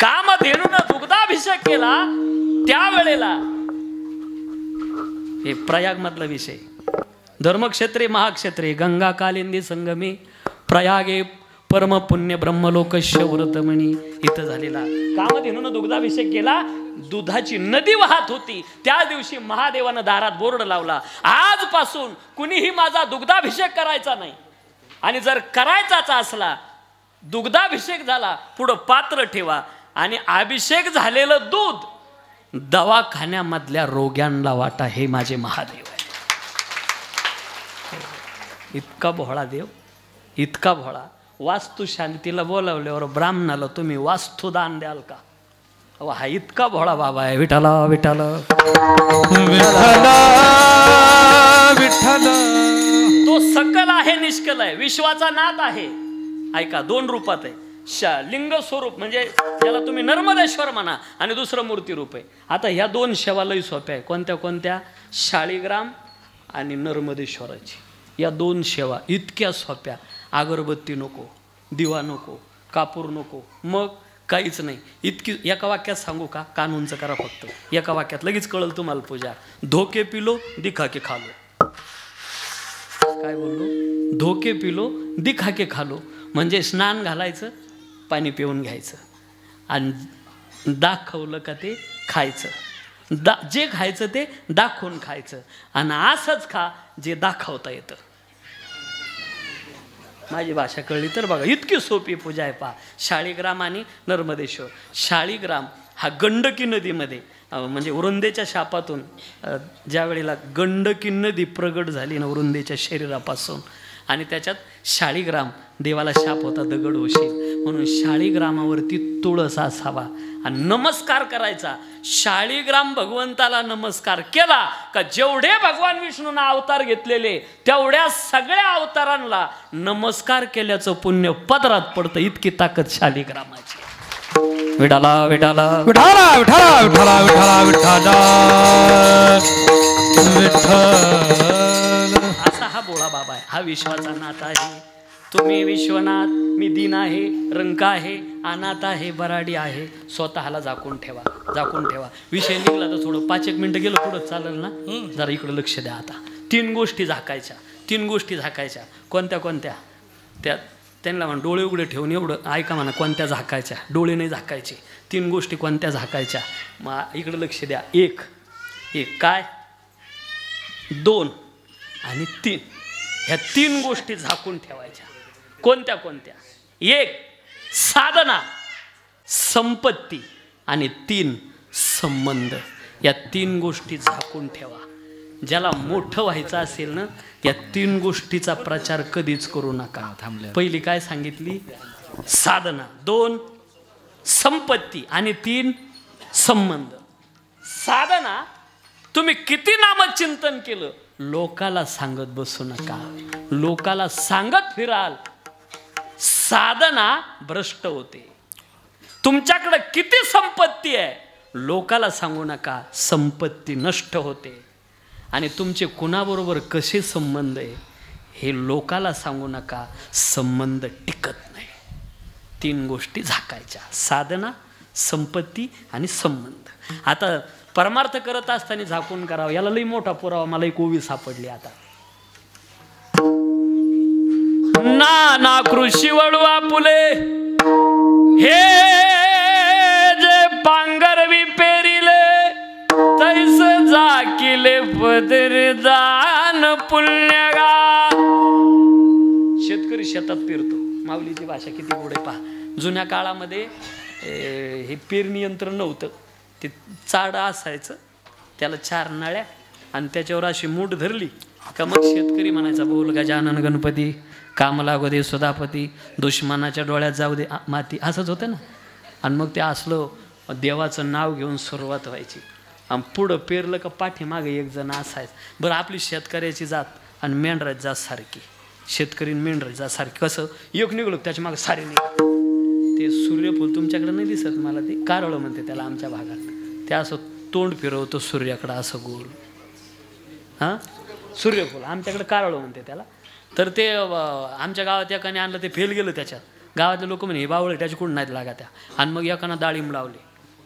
कामधेनून दुग्धाभिषेक केला त्यावेळेला, हे प्रयाग मधला विषय, धर्मक्षेत्रे महाक्षेत्रे गंगा कालिंदी संगमे प्रयागे परम पुण्य ब्रह्मलोक व्रतमणी इथं झालेला कामधेनून दुग्धाभिषेक केला. दुधाची नदी वाहत होती. त्या दिवशी महादेवानं दारात बोर्ड लावला, आजपासून कुणीही माझा दुग्धाभिषेक करायचा नाही, आणि जर करायचाच असला दुग्धाभिषेक झाला पुढं पात्र ठेवा, आणि अभिषेक झालेलं दूध दवाखान्यामधल्या रोग्यांना वाटा. हे माझे महादेव आहे. इतका भोळा देव, इतका भोळा. वास्तू शांतीला बोलावल्यावर ब्राह्मणाला तुम्ही वास्तुदान द्याल का? हा इतका भोळा बाबा आहे. विठाला विठाला विठ्ठल. तो सकल आहे, निष्कल आहे, विश्वाचा नाथ आहे. ऐका, 2 रूपात आहे. लिंग स्वरूप म्हणजे त्याला तुम्ही नर्मदेश्वर म्हणा, आणि दुसरं मूर्ती रूप आहे. आता ह्या 2 सेवा लई सोप्या आहे. कोणत्या कोणत्या? शाळीग्राम आणि नर्मदेश्वराची. या 2 सेवा इतक्या सोप्या. अगरबत्ती नको, दिवा नको, कापूर नको, मग काहीच नाही. इतकी एका वाक्यात सांगू का? कानूनचं करा फक्त. एका वाक्यात लगेच कळलं तुम्हाला पूजा. धोके पिलो दिखा के खालो. काय बोललो? धोके पिलो दिखा के खालो म्हणजे स्नान घालायचं, पाणी पिऊन घ्यायचं, आणि दाखवलं का ते खायचं. जे खायचं ते दाखवून खायचं, आणि असंच खा जे दाखवता येतं. माझी भाषा कळली तर बघा, इतकी सोपी पूजा आहे. पहा, शाळीग्राम आणि नर्मदेश्वर. शाळीग्राम हा गंडकी नदीमध्ये, म्हणजे वृंदेच्या शापातून ज्या वेळेला गंडकी नदी प्रगट झाली ना वृंदेच्या शरीरापासून, आणि त्याच्यात शाळीग्राम देवाला शाप होता, दगड होशील म्हणून शाळीग्रामावरती तुळस असावा आणि नमस्कार करायचा. शाळीग्राम भगवंताला नमस्कार केला का जेवढे भगवान विष्णूंना अवतार घेतलेले तेवढ्या सगळ्या अवतारांना नमस्कार केल्याचं पुण्य पदरात पडतं. इतकी ताकद शाळीग्रामाची. विठाला विठाला विठाला विठाला विठाला विठाला विठाला विठ्ठल. असा हा भोळा बाबा आहे. हा विश्वाचा नाथ आहे. तुम्ही विश्वनाथ, मी दीन आहे, रंका आहे, अनाथ आहे, बराडी आहे. स्वतःला झाकून ठेवा, झाकून ठेवा. विषय निघला तर थोडं 5-1 मिनिटं गेलं पुढं चालेल ना? जरा इकडं लक्ष द्या. आता 3 गोष्टी झाकायच्या. 3 गोष्टी झाकायच्या. कोणत्या कोणत्या? त्यांना म्हणा डोळे उघडे ठेवून एवढं ऐका म्हणा. कोणत्या झाकायच्या? डोळे नाही झाकायचे. 3 गोष्टी कोणत्या झाकायच्या? मग इकडं लक्ष द्या. एक काय, 2 आणि 3. ह्या 3 गोष्टी झाकून ठेवायच्या. कोणत्या कोणत्या? 1 साधना, संपत्ती, आणि 3 संबंध. या 3 गोष्टी झाकून ठेवा. ज्याला मोठं व्हायचं असेल ना, या 3 गोष्टीचा प्रचार कधीच करू नका. पहिली काय सांगितली? साधना, 2 संपत्ती, आणि 3 संबंध. साधना, तुम्ही किती नामचिंतन केलं लोकाला सांगत बसू नका. लोकाला सांगत फिराल साधना भ्रष्ट होते. तुमच्याकडे किती संपत्ती आहे लोकाला सांगू नका, संपत्ती नष्ट होते. आणि तुमचे कुणाबरोबर कसे संबंध आहे हे लोकाला सांगू नका, संबंध टिकत नाही. 3 गोष्टी झाकायच्या. साधना, संपत्ती आणि संबंध. आता परमार्थ करत असताना झाकून करावं. याला लई मोठा पुरावा मला एक ओवी सापडली. आता नाना कृषी वळवा फुले हे जे पांगरवी पेरिले तैस जाकिले पदरदान पुण्यगा. शेतकरी शेतात पेरतो. माऊलीची भाषा किती गोड आहे पहा. जुन्या काळामध्ये हे पेरणी यंत्र नव्हतं. ते चाड असायचं, त्याला 4 नळ्या, आणि त्याच्यावर अशी मूठ धरली का मग शेतकरी म्हणायचा बोल गजानन गणपती, काम लागू दे सुधापती, दुश्मनाच्या डोळ्यात जाऊ दे माती. असंच होतं ना. आणि मग ते असलं देवाचं नाव घेऊन सुरुवात व्हायची. आणि पुढं पेरलं का पाठीमागे एक जण असायचं. बरं, आपली शेतकऱ्याची जात आणि मेंढराची जात सारखी. शेतकरी मेंढराची जात सारखी. कसं एक निघलो त्याच्या मागे सारे निघ. ते सूर्यफूल तुमच्याकडे नाही दिसत मला, ते कारळ म्हणते त्याला आमच्या भागात. ते असं तोंड फिरवतो सूर्याकडं असं गोल. हां, सूर्यफूल आमच्याकडे कारळ म्हणते त्याला. तर ते आमच्या गावात एकाने आणलं, ते फेल गेलं त्याच्यात. गावातले लोक म्हणे हे बावळे त्याची कुठं नाहीत लागा त्या. आणि मग एकानं डाळिंब लावले,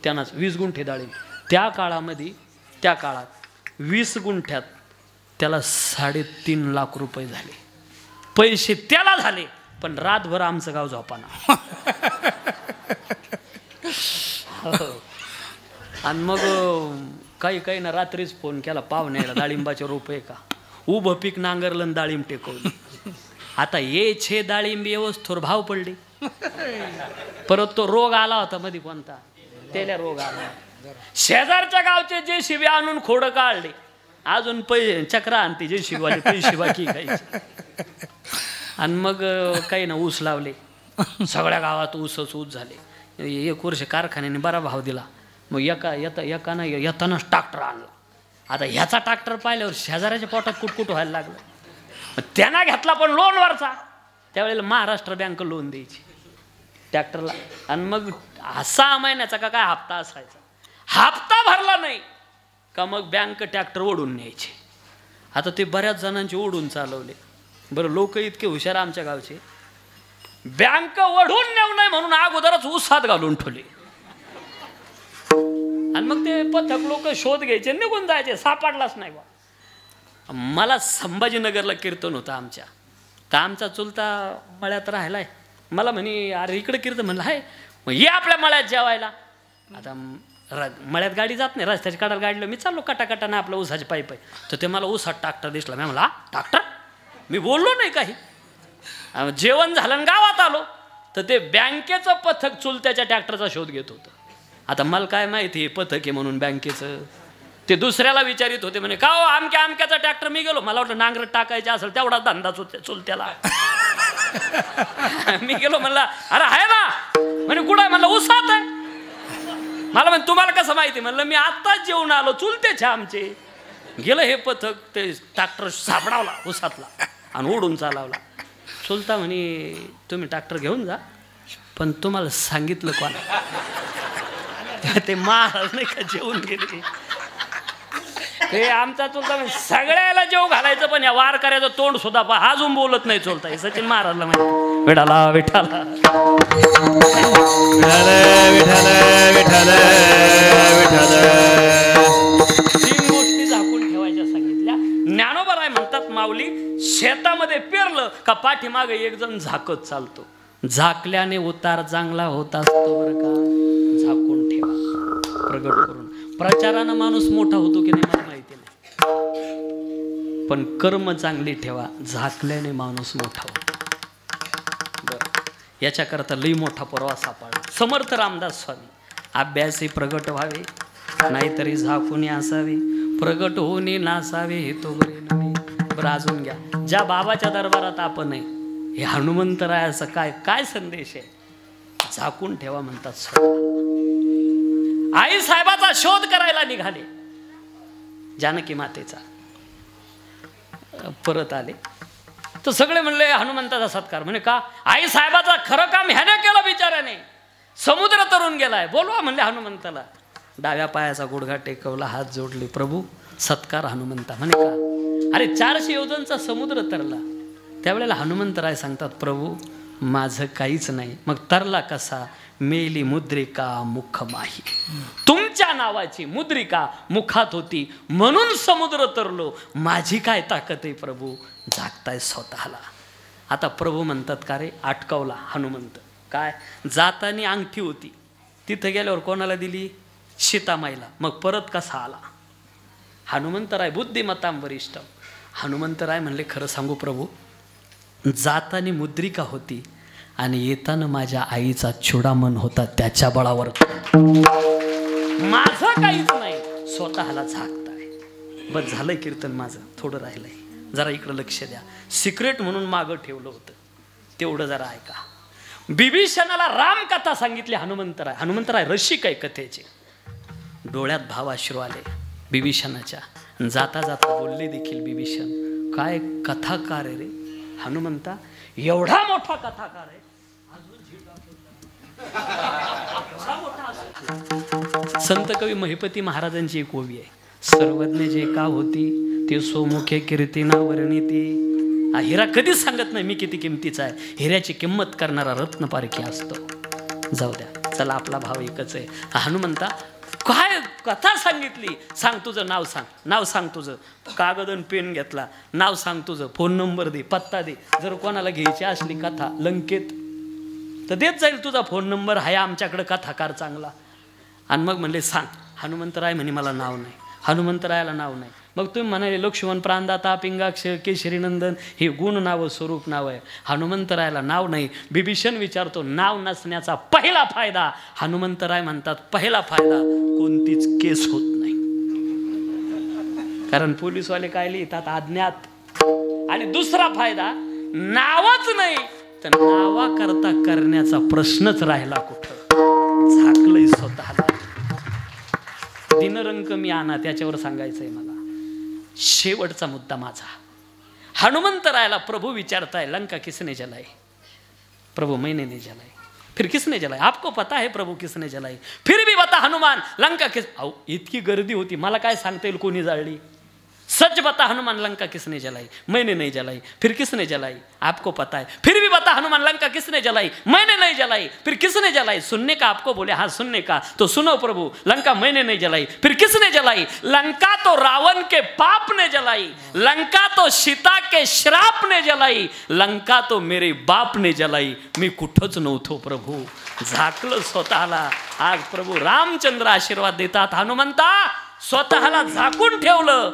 त्यांनाच 20 गुंठे डाळिंब. त्या काळात 20 गुंठ्यात त्याला 3.5 लाख रुपये झाले. पैसे त्याला झाले पण रातभर आमचं गाव झोपाना. आणि मग काही ना रात्रीच फोन केला पाहुण्याला, डाळिंबाचे रोप आहे का? उभं पीक नांगरलं डाळिंब टेकवली. आता ये छे डाळिंब व्यवस्थोर भाव पडली. परत तो रोग आला होता मध्ये कोणता तेल्या रोग आला. शेजारच्या गावचे जे शिबी आणून खोडं काढले, अजून चक्रा आणते जे शिवाले पैसे बाकी खायचे. आणि मग काही ना ऊस लावले, सगळ्या गावात ऊसच ऊस झाले. 1 वर्ष कारखान्याने बरा भाव दिला. मग एकानं येतानाच ट्रॅक्टर आणला. आता ह्याचा ट्रॅक्टर पाहिल्यावर शेजाऱ्याच्या पोटात कुटकुट व्हायला लागलं. त्यांना घेतला पण लोनवरचा. त्यावेळेला महाराष्ट्र बँक लोन द्यायची ट्रॅक्टरला. आणि मग 6 महिन्याचा का काय हप्ता असायचा. हप्ता भरला नाही का मग बँक ट्रॅक्टर ओढून न्यायचे. आता ते बऱ्याच जणांचे ओढून चालवले. बरं लोक इतके हुशार आमच्या गावचे, बँक ओढून नेऊ नये म्हणून अगोदरच ऊसात घालून ठेवले. आणि मग ते पथक लोक शोध घ्यायचे, निघून जायचे, सापडलाच नाही बा. मला संभाजीनगरला कीर्तन होतं आमच्या. तर आमचा चुलता मळ्यात राहिलाय. मला म्हणे अरे इकडे कीर्तन. म्हणलं हाय, मग ये आपल्या मळ्यात जेवायला. आता मळ्यात गाडी जात नाही, रस्त्याच्या कडाला गाडीला मी चाललो कटाकटा ना आपलं ऊसाचे पाईप आहे. तर ते मला ऊसात ट्रॅक्टर दिसला. मी म्हणला ट्रॅक्टर? मी बोललो नाही काही. जेवण झालं आणि गावात आलो तर ते बँकेचं पथक चुलत्याच्या ट्रॅक्टरचा शोध घेत होतं. आता मला काय माहिती हे पथक आहे म्हणून बँकेचं. ते दुसऱ्याला विचारित होते, म्हणे का हो आमक्याचा ट्रॅक्टर. मी गेलो, मला वाटलं नांगरट टाकायचे असेल तेवढा धंदाच होता चुलत्याला. मी गेलो, म्हणला अरे आहे ना. म्हणे कुठं आहे? म्हणलं ऊसात आहे. मला म्हणे तुम्हाला कसं माहिती? म्हणलं मी आत्ताच जेवून आलो, चुलतेचे आमचे. गेलं हे पथक, ते ट्रॅक्टर सापडावला ऊसातला आणि ओढून चालवला. चुलता म्हणे तुम्ही ट्रॅक्टर घेऊन जा, पण तुम्हाला सांगितलं कोण? ते महाराज नाही का जेवून गेले. ते आमचा चुलता सगळ्याला जेव घालायचं, पण या वार करायचं तोंड सुद्धा अजून बोलत नाही चुलता. हे सचिन महाराजला माहिती. विठाला विठाला विठाल विठाल. 3 गोष्टी झाकून ठेवायच्या सांगितल्या. ज्ञानोबा म्हणतात माऊली, शेतामध्ये पेरलं का पाठीमागे एक जण झाकत चालतो. झाकल्याने उतार चांगला होत असतो बरं का. झाकून ठेवा. प्रगट करून प्रचारानं माणूस मोठा होतो की नाही मला माहिती नाही, पण कर्म चांगली ठेवा, झाकल्याने माणूस मोठा होतो. बरं, याच्याकरता लई मोठा परवा सापडला. समर्थ रामदास स्वामी. अभ्यासी प्रगट व्हावे, नाहीतरी झाकून असावे. प्रगट होणे नासावे हे तो बरे नव्हे. बरं अजून घ्या. ज्या बाबाच्या दरबारात आपण आहे, हे हनुमंतरायाचा काय संदेश आहे? झाकून ठेवा म्हणतात. आई साहेबाचा शोध करायला निघाले. जानकी मातेचा परत आले तर सगळे म्हणले हनुमंताचा सत्कार. म्हणे का? आई साहेबाचा खरं काम ह्याने केलं बिचाऱ्याने. समुद्र तरून गेलाय. बोलवा म्हणले हनुमंताला. डाव्या पायाचा गुडघा टेकवला, हात जोडले. प्रभू सत्कार हनुमंता. म्हणे का? अरे 400 योजनचा समुद्र तरला. त्यावेळेला हनुमंतराय सांगतात प्रभू माझं काहीच नाही. मग तरला कसा? मेली मुद्रिका मुख माही. तुमच्या नावाची मुद्रिका मुखात होती म्हणून समुद्र तरलो. माझी काय ताकद आहे प्रभू? झाकताय स्वतःला. आता प्रभू म्हणतात का रे? अटकावला हनुमंत. काय? जातानी अंगठी होती, तिथं गेल्यावर कोणाला दिली? सीतामाईला. मग परत कसा आला? हनुमंतराय बुद्धिमत्तां वरिष्ठ. हनुमंतराय म्हणले खरं सांगू प्रभू, जातानी मुद्रिका होती आणि येताना माझ्या आईचा चुडामण होता, त्याच्या बळावर माझं काहीच नाही. स्वतःला झाकताय. बस झालंय कीर्तन माझं, थोडं राहिलंय, जरा इकडं लक्ष द्या. सिक्रेट म्हणून मागं ठेवलं होतं, तेवढं जरा ऐका. बिभीषणाला रामकथा सांगितली हनुमंतराय. हनुमंतराय रसिक आहे कथेचे. डोळ्यात भावाश्रू आले बिभीषणाच्या. जाता जाता बोलले देखील बिभीषण, काय कथाकार आहे रे हनुमंता, एवढा मोठा कथाकार आहे. संत कवी महिपती महाराजांची एक ओवी आहे. सर्वज्ञ जे का होती ते सोमुखे कीर्तीना वर्णिती. हिरा कधीच सांगत नाही मी किती किमतीचा आहे. हिऱ्याची किंमत करणारा रत्नपारखी असतो. जाऊ द्या, चला आपला भाव एकच आहे. हनुमंता काय कथा सांगितली, सांग तुझं नाव, सांग नाव, सांग तुझं. कागद आणि पेन घेतला, नाव सांग तुझं, फोन नंबर दे, पत्ता दे. जर कोणाला घ्यायची असली कथा लंकेत तर देत जाईल तुझा फोन नंबर, आहे आमच्याकडे कथाकार चांगला. आणि मग म्हणले सांग. हनुमंतराय म्हणे मला नाव नाही. हनुमंतरायाला नाव नाही. मग तुम्ही म्हणाले लक्ष्मण, प्राणदाता, पिंगाक्ष, केशरीनंदन हे गुण नावं, स्वरूप नाव आहे. हनुमंतरायाला नाव नाही. बिभीषण विचारतो नाव नसण्याचा पहिला फायदा. हनुमंतराय म्हणतात पहिला फायदा कोणतीच केस होत नाही. कारण पोलीसवाले काय लिहितात अज्ञात. आणि दुसरा फायदा नावच नाही तर नावाकरता करण्याचा प्रश्नच राहिला कुठं. झाकलंय स्वतःला. दिनरंक मी आणा त्याच्यावर सांगायचंय मला. शेवटचा मुद्दा माझा. हनुमंतरायाला प्रभु विचारता है लंका किसने जलाई? प्रभु मैंने नहीं जलाई. फिर किसने जलाई? आपको पता है प्रभु किसने जलाई? फिर भी बता हनुमान लंका किस. अहो इतकी गर्दी होती, मला काय सांगता येईल कोणी जाळली? सच बता हनुमान लंका किसने जलाई? मैंने नहीं जलाई. फिर किसने जलाई? आपको पता है. फिर भी बता हनुमान लंका किसने जलाई? मैंने नहीं जलाई. फिर किसने जलाई? सुनने का आपको बोले, हाँ सुनने का. तो सुनो प्रभु, लंका मैंने नहीं जलाई. फिर किसने जलाई? लंका तो रावण के पाप ने जलाई. लंका तो सीता के श्राप ने जलाई. लंका तो मेरे बाप ने जलाई. मी कुठंच नव्हतो प्रभू. झाकलं स्वतःला. आज प्रभू रामचंद्र आशीर्वाद देतात. हनुमंता स्वतःला झाकून ठेवलं.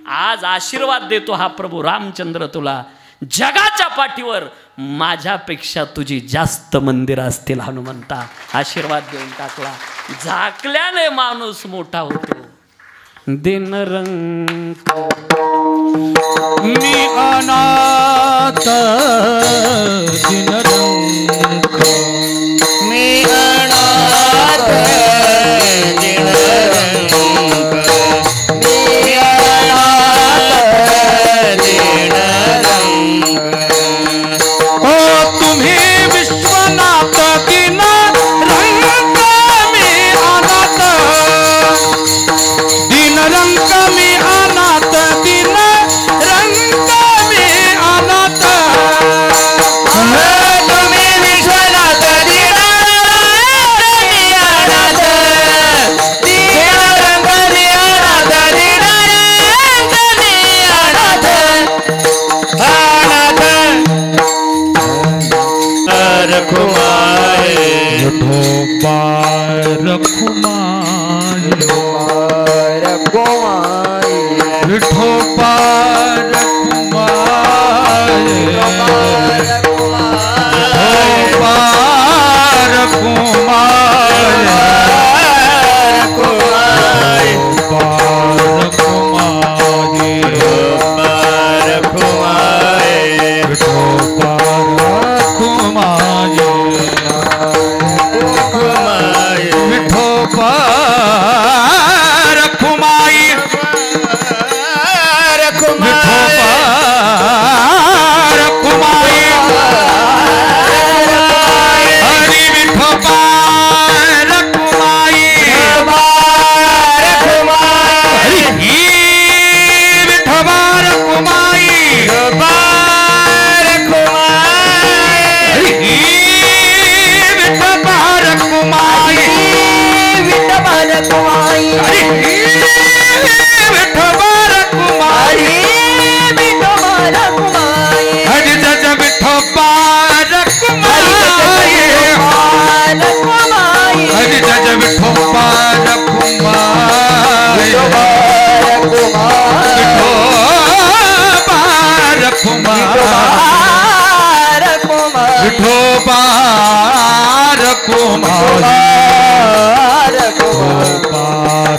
आज आशीर्वाद देतो हा प्रभू रामचंद्र तुला. जगाच्या पाठीवर माझ्यापेक्षा तुझी जास्त मंदिर असतील हनुमंता. आशीर्वाद देऊन टाकला. झाकल्याने माणूस मोठा होतो. दिनरंक मी अनाथ दिनरंक मी अनाथ दिनरंक मी अनाथ दिनरंक. हो तुम्ही विश्वनाथ दिनरंक मी अनाथ दिनरंक मी अनाथ दिनरंक मी अनाथ. तुम्ही विश्वनाथ दिनरंक मी अनाथ दिनरंक मी अनाथ दिनरंक मी अनाथ अनाथ. रखुमाई विठोबा रखुमाई रखुमाई विठोबा रखुमाई विठोबा रखुमाई विठोबा रखुमाई विठोबा रखुमाई हरि विठोबा रखुमाई हरि विठोबा रखुमाई हरि विठोबा रखुमाई हरि विठोबा रखुमाई हरि जज विठोबा रखुमाई हरि जज विठोबा रखुमाई विठोबा रखुमाई विठोबा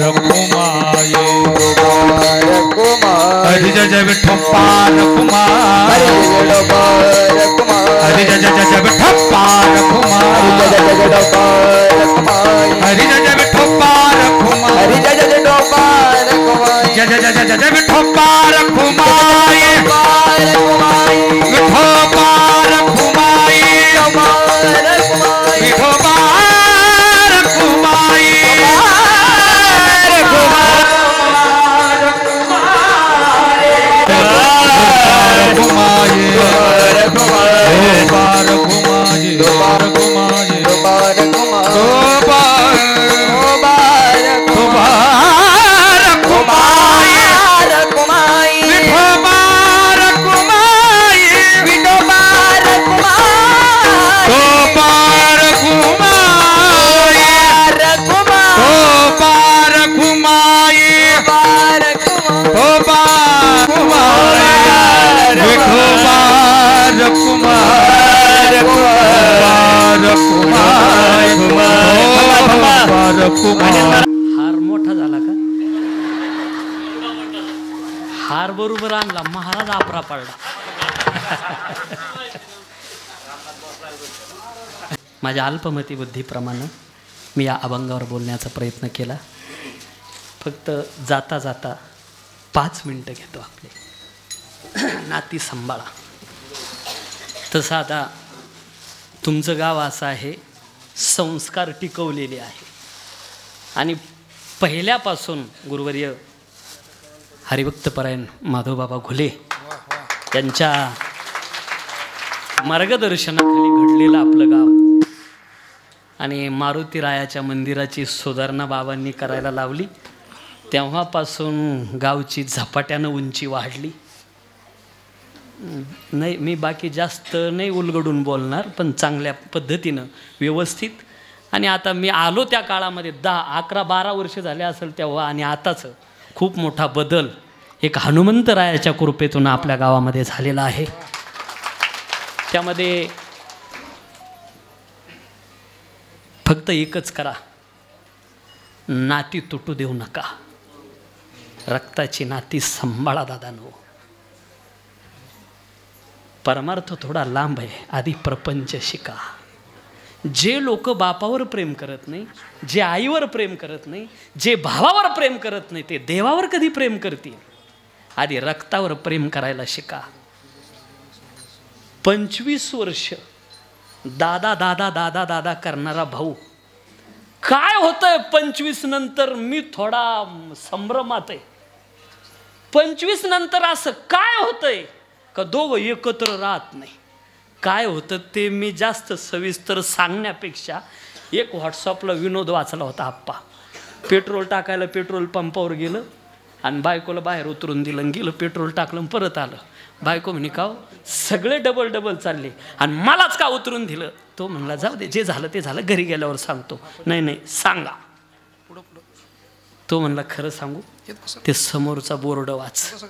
रखुमाई हरि जज विठोबा रखुमाई हरि जज जज विठोबा रखुमाई हरि जज विठोबा रखुमाई जज जज जज विठोबा रखुमाई विठोबा रखुमाई विठोबा रखुमाई विठोबा कुमार विठोबा कुमार हार मोठा झाला का? हार बरोबर आणला, महाराज आपरा पडला. माझ्या अल्पमती बुद्धीप्रमाणे मी या अभंगावर बोलण्याचा प्रयत्न केला. फक्त जाता जाता 5 मिनटं घेतो आपले. नाती सांभाळा. तसं आता तुमचं गाव असं आहे, संस्कार टिकवलेले आहे आणि पहिल्यापासून गुरुवर्य हरिभक्तपरायण माधवबाबा घुले यांच्या मार्गदर्शनाखाली घडलेलं आपलं गाव आणि मारुतीरायाच्या मंदिराची सुधारणा बाबांनी करायला लावली. तेव्हापासून गावची झपाट्यानं उंची वाढली. नाही, मी बाकी जास्त नाही उलगडून बोलणार, पण चांगल्या पद्धतीनं व्यवस्थित. आणि आता मी आलो त्या काळामध्ये 10, 11, 12 वर्ष झाले असेल तेव्हा, आणि आताच खूप मोठा बदल एक हनुमंतरायाच्या कृपेतून आपल्या गावामध्ये झालेला आहे. त्यामध्ये फक्त एकच करा, नाती तुटू देऊ नका. रक्ताची नाती सांभाळा दादांनो. परमार्थ थोडा लांब आहे, आधी प्रपंच शिका. जे लोक बापावर प्रेम करत नाही, जे आईवर प्रेम करत नाही, जे भावावर प्रेम करत नाही, ते देवावर कधी प्रेम करतील? आधी रक्तावर प्रेम करायला शिका. 25 वर्ष दादा दादा दादा दादा करणारा भाऊ काय होतंय 25 नंतर? मी थोडा संभ्रमात आहे. 25 नंतर असं काय होतंय का दोघं एकत्र राहत नाही? काय होतं ते मी जास्त सविस्तर सांगण्यापेक्षा एक व्हॉट्सअपला विनोद वाचला होता. आप्पा पेट्रोल टाकायला पेट्रोल पंपावर गेलं आणि बायकोला बाहेर उतरून दिलं, गेलं पेट्रोल टाकलं परत आलं. बायको म्हणे का सगळे डबल डबल चालले आणि मलाच का उतरून दिलं? तो म्हणला जाऊ दे, जे झालं ते झालं, घरी गेल्यावर सांगतो. नाही नाही सांगा. तो म्हणला खरं सांगू? ते समोरचा बोर्ड वाच.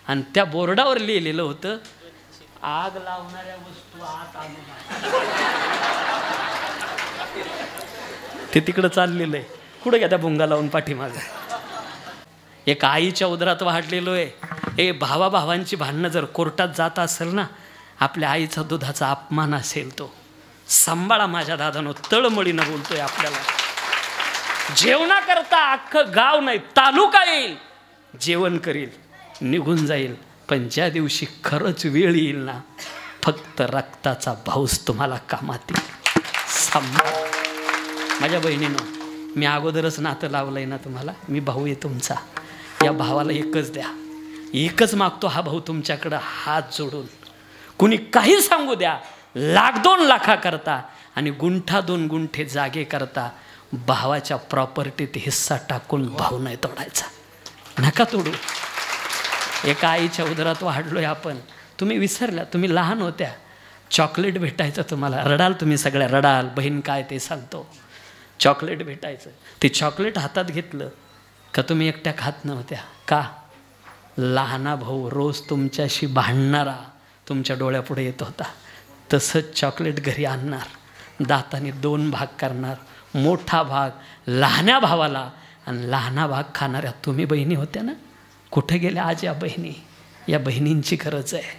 आणि त्या बोर्डावर लिहिलेलं होतं आग लावणाऱ्या वस्तू आत आणू. ते तिकडं चाललेलं आहे. कुठं घ्या त्या भुंगा लावून पाठीमागं. एक आईच्या उदरात वाढलेलो आहे. हे भावा भावांची भांडणं जर कोर्टात जात असेल ना, आपल्या आईचा दुधाचा अपमान असेल तो सांभाळा माझ्या दादानो. तळमळीनं बोलतोय आपल्याला. जेवणाकरता अख्खं गाव नाही तालुका येईल, जेवण करील, निघून जाईल. पण ज्या दिवशी खरंच वेळ येईल ना, फक्त रक्ताचा भाऊच तुम्हाला कामात येईल. सांभाळा माझ्या बहिणीनं. मी अगोदरच नातं लावलंय ना तुम्हाला. मी भाऊ आहे तुमचा. या भावाला एकच द्या, एकच मागतो हा भाऊ तुमच्याकडं हात जोडून. कुणी काही सांगू द्या, 1,00,000-2 लाखा करता आणि गुंठा 2 गुंठे जागे करता भावाच्या प्रॉपर्टीत हिस्सा टाकून भाऊ नाही तोडायचा. नका तोडू. एका आईच्या उदरात वाढलोय आपण. तुम्ही विसरल्या, तुम्ही लहान होत्या. चॉकलेट भेटायचं तुम्हाला, रडाल तुम्ही सगळ्या, रडाल. बहीण काय ते सांगतो. चॉकलेट भेटायचं. ते चॉकलेट हातात घेतलं का तुम्ही एकट्या खात नव्हत्या का? लहाना भाऊ रोज तुमच्याशी भांडणारा तुमच्या डोळ्यापुढे येत होता. तसंच चॉकलेट घरी आणणार, दाताने 2 भाग करणार. मोठा भाग लहान्या भावाला आणि लहाना भाग खाणाऱ्या तुम्ही बहिणी होत्या ना. कुठे गेल्या आज या बहिणी? या बहिणींची गरज आहे.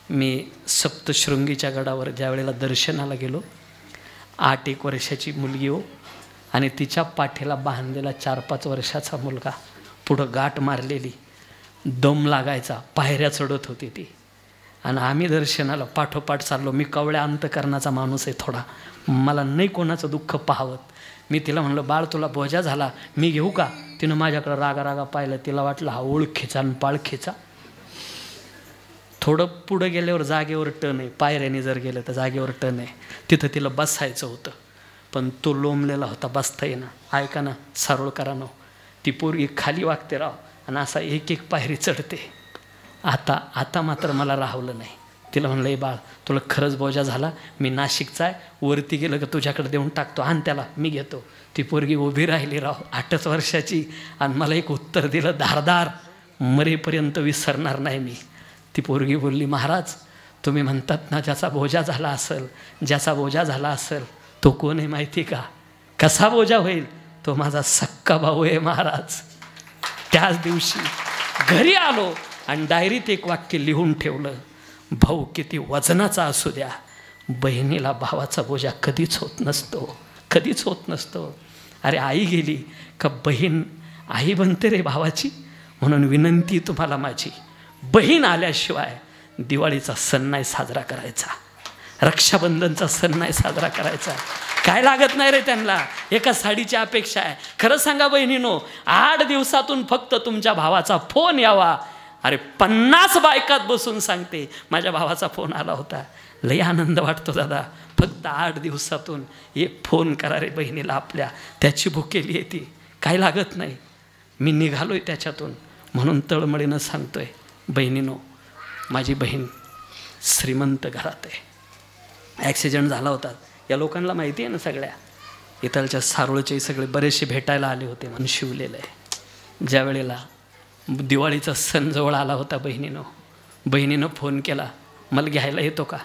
मी सप्तशृंगीच्या गडावर ज्या वेळेला दर्शनाला गेलो, 8-1 वर्षाची मुलगी हो, आणि तिच्या पाठीला बांधलेला 4-5 वर्षाचा मुलगा. पुढं गाठ मारलेली, दम लागायचा, पायऱ्या चढत होती ती. आणि आम्ही दर्शनाला पाठोपाठ चाललो. मी कवळ्या अंतकरणाचा माणूस आहे थोडा, मला नाही कोणाचं दुःख पाहावत. मी तिला म्हणलं बाळ तुला बोजा झाला, मी घेऊ का? तिनं माझ्याकडं रागा रागा पाहिलं. तिला वाटलं हा ओळखीचा आणि पाळखीचा. थोडं पुढं गेल्यावर जागेवर टन आहे, पायऱ्याने जर गेलं तर जागेवर टन आहे. तिथं तिला बसायचं होतं, पण तो लोंबलेला होता, बसता येईना. ऐका ना सारोळकरांनो, ती पोरगी खाली वागते राव आणि असा 1-1 पायरी चढते. आता मात्र मला राहवलं नाही. तिला म्हणलं ए बाळ तुला खरंच बोजा झाला, मी नाशिकचा आहे, वरती गेलं का तुझ्याकडे देऊन टाकतो, आणि त्याला मी घेतो. ती पोरगी उभी राहिली राव, 8 वर्षाची, आणि मला एक उत्तर दिलं धारदार. मरेपर्यंत विसरणार नाही मी. ती पोरगी बोलली, महाराज तुम्ही म्हणतात ना ज्याचा बोजा झाला असेल, ज्याचा बोजा झाला असेल तो कोण आहे माहिती का? कसा बोजा होईल? तो माझा सक्का भाऊ आहे महाराज. त्याच दिवशी घरी आलो आणि डायरीत एक वाक्य लिहून ठेवलं, भाऊ किती वजनाचा असू द्या, बहिणीला भावाचा बोजा कधीच होत नसतो, कधीच होत नसतो. अरे आई गेली का बहीण आई बनते रे भावाची. म्हणून विनंती तुम्हाला माझी, बहीण आल्याशिवाय दिवाळीचा सण नाही साजरा करायचा, रक्षाबंधनचा सण नाही साजरा करायचा. काय लागत नाही रे त्यांना, एका साडीची अपेक्षा आहे. खरं सांगा बहिणीनो, 8 दिवसातून फक्त तुमच्या भावाचा फोन यावा. अरे 50 बायकात बसून सांगते माझ्या भावाचा फोन आला होता. लई आनंद वाटतो दादा. फक्त 8 दिवसातून एक फोन करा रे बहिणीला आपल्या, त्याची भुकेली आहे ती. काय लागत नाही. मी निघालोय त्याच्यातून. म्हणून तळमळीनं सांगतोय बहिणीनो, माझी बहीण श्रीमंत घरात आहे. ॲक्सिडेंट झाला होता, या लोकांना माहिती आहे ना सगळ्या. इथलच्या सारोळचे सगळे बरेचसे भेटायला आले होते म्हणून शिवलेलं आहे. ज्या वेळेला दिवाळीचा सण जवळ आला होता बहिणीनं फोन केला, मला घ्यायला येतो का?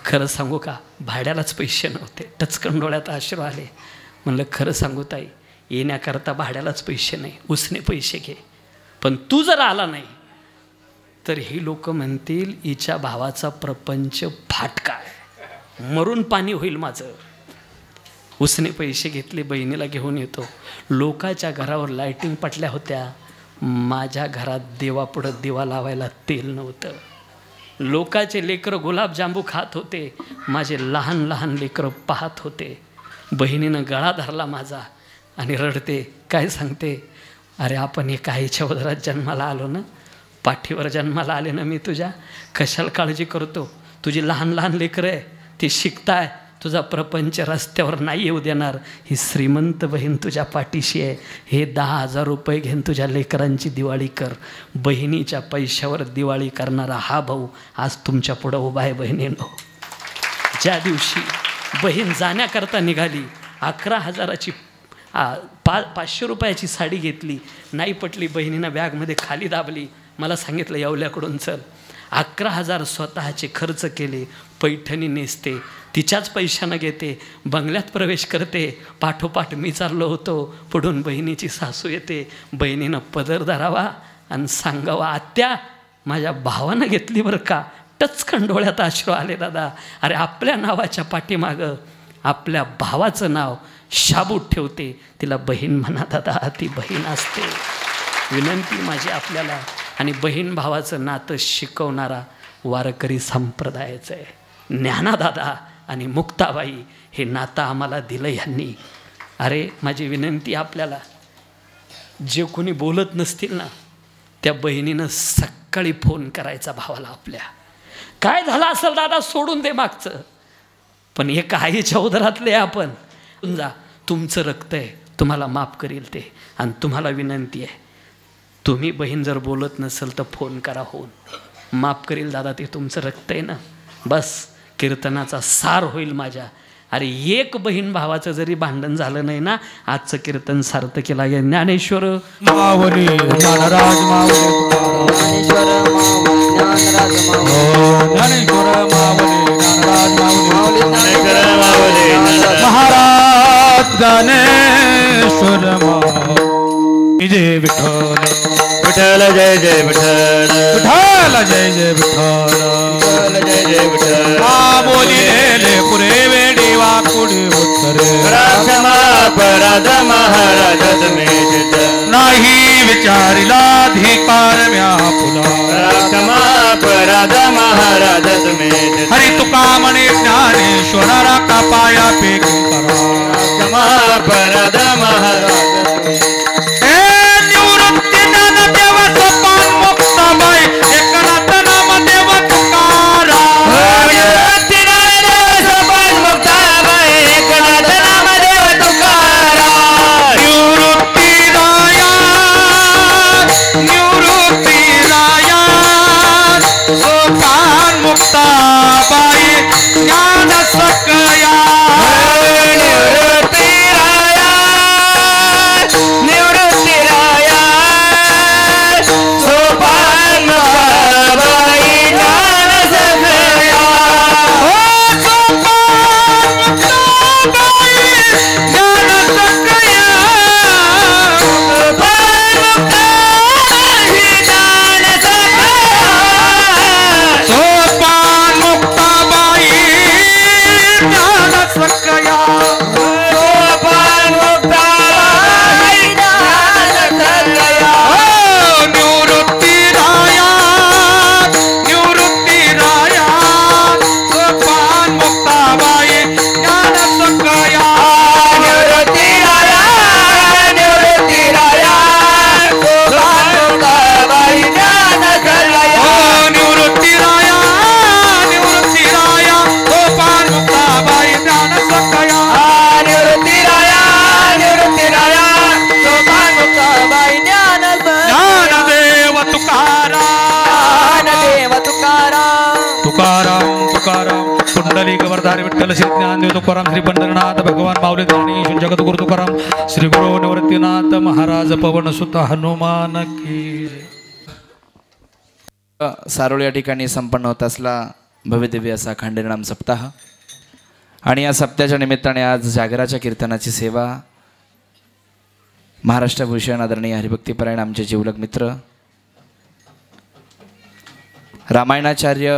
खरं सांगू का, भाड्यालाच पैसे नव्हते. टचकन डोळ्यात अश्रू आले. म्हणलं खरं सांगू ताई, येण्याकरता भाड्यालाच पैसे नाही, उसने पैसे घे. पण तू जर आला नाही तर ही लोक म्हणतील हिच्या भावाचा प्रपंच फाटका आहे, मरून पाणी होईल माझं. उसने पैसे घेतले, बहिणीला घेऊन येतो. लोकाच्या घरावर लाईटिंग पटल्या होत्या, माझ्या घरात देवापुढं दिवा लावायला तेल नव्हतं. लोकाचे लेकरं गुलाबजांबू खात होते, माझे लहान लहान लेकरं पाहत होते. बहिणीनं गळा धरला माझा आणि रडते. काय सांगते, अरे आपण एका आईच्या उदरात जन्माला आलो ना, पाठीवर जन्माला आले ना मी तुझ्या, कशाला काळजी करतो? तुझी लहान लहान लेकरं आहे, ती शिकताय, तुझा प्रपंच रस्त्यावर नाही येऊ देणार. ही श्रीमंत बहीण तुझ्या पाठीशी आहे. हे 10,000 रुपये घेऊन तुझ्या लेकरांची दिवाळी कर. बहिणीच्या पैशावर दिवाळी करणारा हा भाऊ आज तुमच्या पुढं उभा आहे. बहिणींनो, ज्या दिवशी बहीण जाण्याकरता निघाली, 11,000ची 500 रुपयाची साडी घेतली, नाही पटली. बहिणीनं बॅगमध्ये खाली दाबली, मला सांगितलं येवल्याकडून चल. 11,000 स्वतःचे खर्च केले. पैठणी नेसते, तिच्याच पैशानं घेते, बंगल्यात प्रवेश करते. पाठोपाठ मी चाललो होतो, पुढून बहिणीची सासू येते. बहिणीनं पदर धरावा आणि सांगावा, आत्या माझ्या भावानं घेतली बरं का. टचकन डोळ्यात अश्रू आले दादा. अरे आपल्या नावाच्या पाठीमागं आपल्या भावाचं नाव शाबूत ठेवते, तिला बहीण म्हणा दादा, ती बहीण असते. विनंती माझी आपल्याला, आणि बहीण भावाचं नातं शिकवणारा वारकरी संप्रदायाचं आहे. ज्ञानादादा आणि मुक्ताबाई हे नातं आम्हाला दिलं यांनी. अरे माझी विनंती आपल्याला, जे कोणी बोलत नसतील ना, त्या बहिणीनं सकाळी फोन करायचा भावाला आपल्या. काय झालं असेल दादा सोडून दे मागचं, पण एका आईच्या उदरातले आपण जा, तुमचं रक्त आहे, तुम्हाला माफ करील ते. आणि तुम्हाला विनंती आहे, तुम्ही बहीण जर बोलत नसेल तर फोन करा, होऊन माफ करील दादा, ते तुमचं रक्त आहे ना. बस कीर्तनाचा सार होईल माझ्या. अरे एक बहीण भावाचं जरी भांडण झालं नाही ना, आजचं कीर्तन सार्थकी लागेल. ज्ञानेश्वर माऊली ज्ञानराज माऊली ज्ञानेश्वर माऊली ज्ञानराज माऊली ज्ञानेश्वर माऊली ज्ञानराज माऊली ज्ञानेश्वर माऊली महाराज ज्ञानेश्वर माऊली. जय विठ्ठल विठ्ठल जय जय विठ्ठल, विठ्ठल जय जय विठ्ठल, विठ्ठल जय जय विठ्ठल. माऊली नेले पुरे वेडी वाकुडी उत्तरे, क्षमा अपराध महाराज तुम्ही चित्त, नाही विचारिला धिकार म्या फुला, क्षमा अपराध महाराज तुम्ही चित्त, हरी तुका म्हणे ज्ञानेश्वरा का पाया पेकी करा, क्षमा अपराध महाराज तुम्ही. तुकाराम ज्ञानदेव तुकाराम तुकाराम तुकाराम कुंडलिक वरदारी विठ्ठल श्री ज्ञानदेव तुकाराम श्री पंढरनाथ भगवान माऊली ज्ञानेश जगद्गुरु तुकाराम श्री गुरु निवृत्तीनाथ महाराज पवन सुत हनुमान की सारोळ या ठिकाणी संपन्न होत असला भव्यदिव्य असा खांडेनाम सप्ताह आणि या सप्त्याच्या निमित्ताने आज जागराच्या कीर्तनाची सेवा महाराष्ट्रभूषण आदरणीय हरिभक्तीपरायण आमचे जीवलग मित्र रामायणाचार्य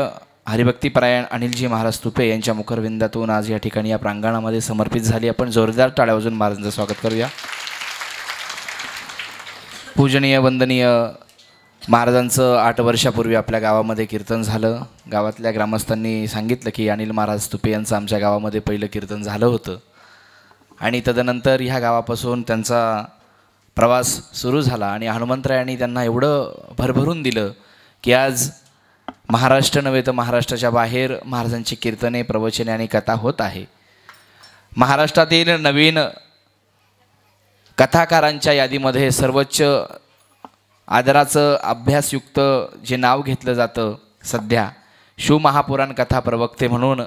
हरिभक्तीपरायण अनिलजी महाराज तुपे यांच्या मुखरविंदातून आज या ठिकाणी या प्रांगणामध्ये समर्पित झाली. आपण जोरदार टाळ्या वाजवून महाराजांचं स्वागत करूया. पूजनीय वंदनीय महाराजांचं 8 वर्षापूर्वी आपल्या गावामध्ये कीर्तन झालं. गावातल्या ग्रामस्थांनी सांगितलं की अनिल महाराज तुपे यांचं आमच्या गावामध्ये पहिलं कीर्तन झालं होतं आणि तदनंतर ह्या गावापासून त्यांचा प्रवास सुरू झाला आणि हनुमंतरायांनी त्यांना एवढं भरभरून दिलं की आज महाराष्ट्र नव्हे तर महाराष्ट्राच्या बाहेर महाराजांची कीर्तने प्रवचने आणि कथा होत आहे. महाराष्ट्रातील नवीन कथाकारांच्या यादीमध्ये सर्वोच्च आदराचं अभ्यासयुक्त जे नाव घेतलं जातं सध्या शिवमहापुराण कथा प्रवक्ते म्हणून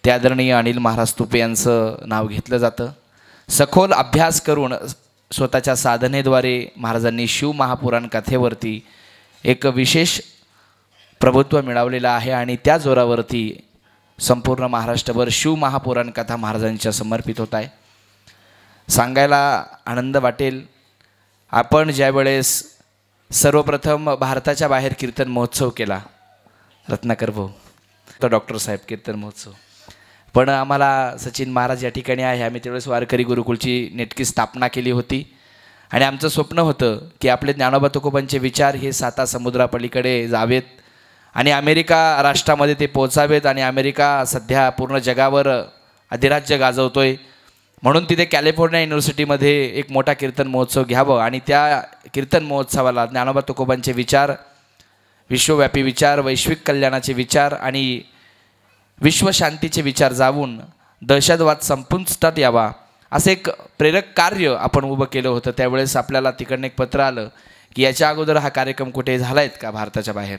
ते आदरणीय अनिल महाराज तुपे यांचं नाव घेतलं जातं. सखोल अभ्यास करून स्वतःच्या साधनेद्वारे महाराजांनी शिवमहापुराण कथेवरती एक विशेष प्रभुत्व मिळवलेलं आहे आणि त्या जोरावरती संपूर्ण महाराष्ट्रभर शिवमहापुराण कथा महाराजांच्या समर्पित होत आहे. सांगायला आनंद वाटेल आपण ज्यावेळेस सर्वप्रथम भारताच्या बाहेर कीर्तन महोत्सव केला रत्नाकर भाऊ तर डॉक्टर साहेब कीर्तन महोत्सव पण आम्हाला सचिन महाराज या ठिकाणी आहे. आम्ही त्यावेळेस वारकरी गुरुकुलची नेटकी स्थापना केली होती आणि आमचं स्वप्न होतं की आपले ज्ञानोबा तुकोबांचे विचार हे 7 समुद्रापलीकडे जावेत आणि अमेरिका राष्ट्रामध्ये ते पोचावेत आणि अमेरिका सध्या पूर्ण जगावर अधिराज्य गाजवतोय म्हणून तिथे कॅलिफोर्निया युनिव्हर्सिटीमध्ये एक मोठा कीर्तन महोत्सव घ्यावं आणि त्या कीर्तन महोत्सवाला ज्ञानोबा तुकोबांचे विचार विश्वव्यापी विचार वैश्विक कल्याणाचे विचार आणि विश्वशांतीचे विचार जाऊन दहशतवाद संपुष्टात यावा असं एक प्रेरक कार्य आपण उभं केलं होतं. त्यावेळेस आपल्याला तिकडनं एक पत्र आलं की याच्या अगोदर हा कार्यक्रम कुठे झाला आहेत का भारताच्या बाहेर.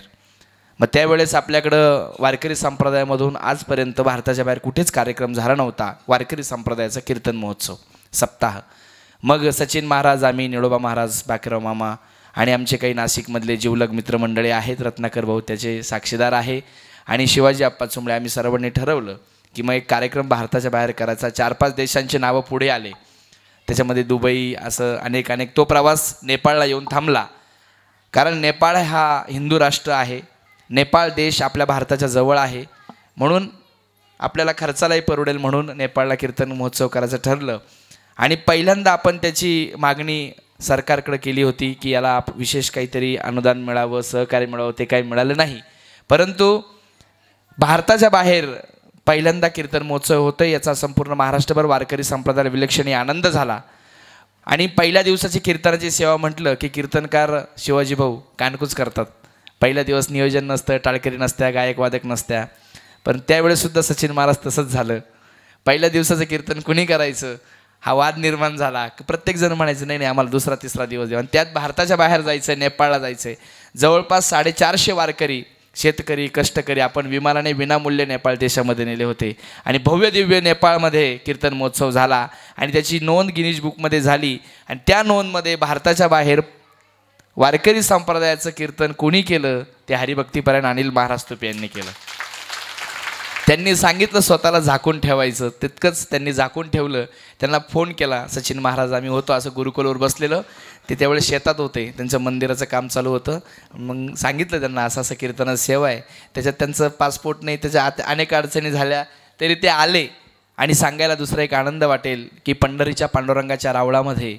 मग त्यावेळेस आपल्याकडं वारकरी संप्रदायामधून आजपर्यंत भारताच्या बाहेर कुठेच कार्यक्रम झाला नव्हता वारकरी संप्रदायाचा कीर्तन महोत्सव सप्ताह. मग सचिन महाराज आम्ही निळोबा महाराज बाकीराव मामा आणि आमचे काही नाशिकमधले जीवलग मित्रमंडळी आहेत रत्नाकर भाऊ त्याचे साक्षीदार आहे आणि शिवाजी आप्पा चुंबळे आम्ही सर्वांनी ठरवलं की मग एक कार्यक्रम भारताच्या बाहेर करायचा. 4-5 देशांचे नावं पुढे आले त्याच्यामध्ये दुबई असं अनेक तो प्रवास नेपाळला येऊन थांबला कारण नेपाळ हा हिंदू राष्ट्र आहे. नेपाळ देश आपल्या भारताच्या जवळ आहे म्हणून आपल्याला खर्चालाही परवडेल म्हणून नेपाळला कीर्तन महोत्सव करायचं ठरलं आणि पहिल्यांदा आपण त्याची मागणी सरकारकडे केली होती की याला विशेष काहीतरी अनुदान मिळावं सहकार्य मिळावं. ते काही मिळालं नाही परंतु भारताच्या बाहेर पहिल्यांदा कीर्तन महोत्सव होतं याचा संपूर्ण महाराष्ट्रभर वारकरी संप्रदायाला विलक्षण आनंद झाला. आणि पहिल्या दिवसाची कीर्तनाची सेवा म्हटलं की कीर्तनकार शिवाजी भाऊ कानकूच करतात. पहिला दिवस नियोजन नसतं टाळकरी नसत्या गायक वादक नसत्या पण त्यावेळेससुद्धा सचिन महाराज तसंच झालं. पहिल्या दिवसाचं कीर्तन कुणी करायचं हा वाद निर्माण झाला. प्रत्येकजण म्हणायचं नाही नाही आम्हाला 2रा-3रा दिवस देऊ आणि त्यात भारताच्या बाहेर जायचं आहे नेपाळला जायचं आहे. जवळपास 450 वारकरी शेतकरी कष्टकरी आपण विमानाने विनामूल्य नेपाळ देशामध्ये नेले होते आणि भव्य दिव्य नेपाळमध्ये कीर्तन महोत्सव झाला आणि त्याची नोंद गिनीज बुकमध्ये झाली आणि त्या नोंदमध्ये भारताच्या बाहेर वारकरी संप्रदायाचं कीर्तन कोणी केलं ते हरिभक्तीपरायण अनिल महाराज तुपे यांनी केलं. त्यांनी सांगितलं स्वतःला झाकून ठेवायचं तितकंच त्यांनी झाकून ठेवलं. त्यांना फोन केला सचिन महाराज आम्ही होतो असं गुरुकुलवर बसलेलं ते त्यावेळेस शेतात होते त्यांचं मंदिराचं काम चालू होतं. मग सांगितलं त्यांना असं असं कीर्तनाची सेवा आहे त्याच्यात त्यांचं पासपोर्ट नाही त्याच्या अनेक अडचणी झाल्या तरी ते आले. आणि सांगायला दुसरा एक आनंद वाटेल की पंढरीच्या पांडुरंगाच्या रावळामध्ये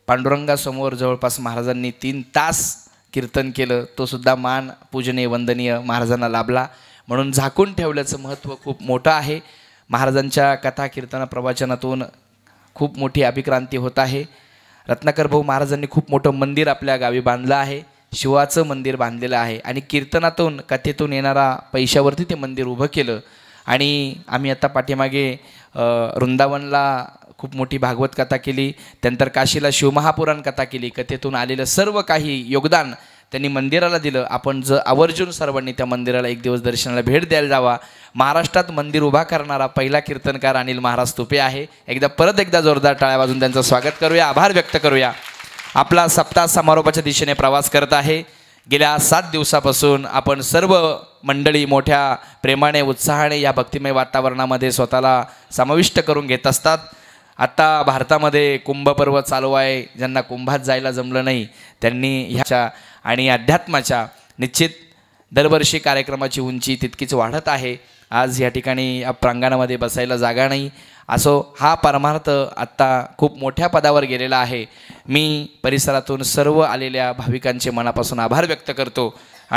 पांडुरंगासमोर जवळपास महाराजांनी 3 तास कीर्तन केलं. तो सुद्धा मान पूजनीय वंदनीय महाराजांना लाभला म्हणून झाकून ठेवल्याचं महत्त्व खूप मोठं आहे. महाराजांच्या कथा कीर्तन प्रवचनातून खूप मोठी अभिक्रांती होत आहे. रत्नाकर भाऊ महाराजांनी खूप मोठं मंदिर आपल्या गावी बांधलं आहे. शिवाचं मंदिर बांधलेलं आहे आणि कीर्तनातून कथेतून येणारा पैशावरती ते मंदिर उभं केलं. आणि आम्ही आता पाठीमागे वृंदावनला खूप मोठी भागवत कथा केली त्यानंतर काशीला शिवमहापुराण कथा केली. कथेतून आलेलं सर्व काही योगदान त्यांनी मंदिराला दिलं. आपण आवर्जून सर्वांनी त्या मंदिराला एक दिवस दर्शनाला भेट द्यायला जावा. महाराष्ट्रात मंदिर उभा करणारा पहिला कीर्तनकार अनिल महाराज तुपे आहे. परत एकदा जोरदार टाळ्या वाजून त्यांचं स्वागत करूया, आभार व्यक्त करूया. आपला सप्ताह समारोपाच्या दिशेने प्रवास करत आहे. गेल्या 7 दिवसापासून आपण सर्व मंडळी मोठ्या प्रेमाने उत्साहाने या भक्तिमय वातावरणामध्ये स्वतःला समाविष्ट करून घेत असतात. आता भारतामध्ये कुंभपर्व चालू आहे. ज्यांना कुंभात जायला जमलं नाही त्यांनी ह्याच्या आणि अध्यात्माच्या निश्चित दरवर्षी कार्यक्रमाची उंची तितकीच वाढत आहे. आज या ठिकाणी या प्रांगणामध्ये बसायला जागा नाही. असो, हा परमार्थ आत्ता खूप मोठ्या पदावर गेलेला आहे. मी परिसरातून सर्व आलेल्या भाविकांचे मनापासून आभार व्यक्त करतो.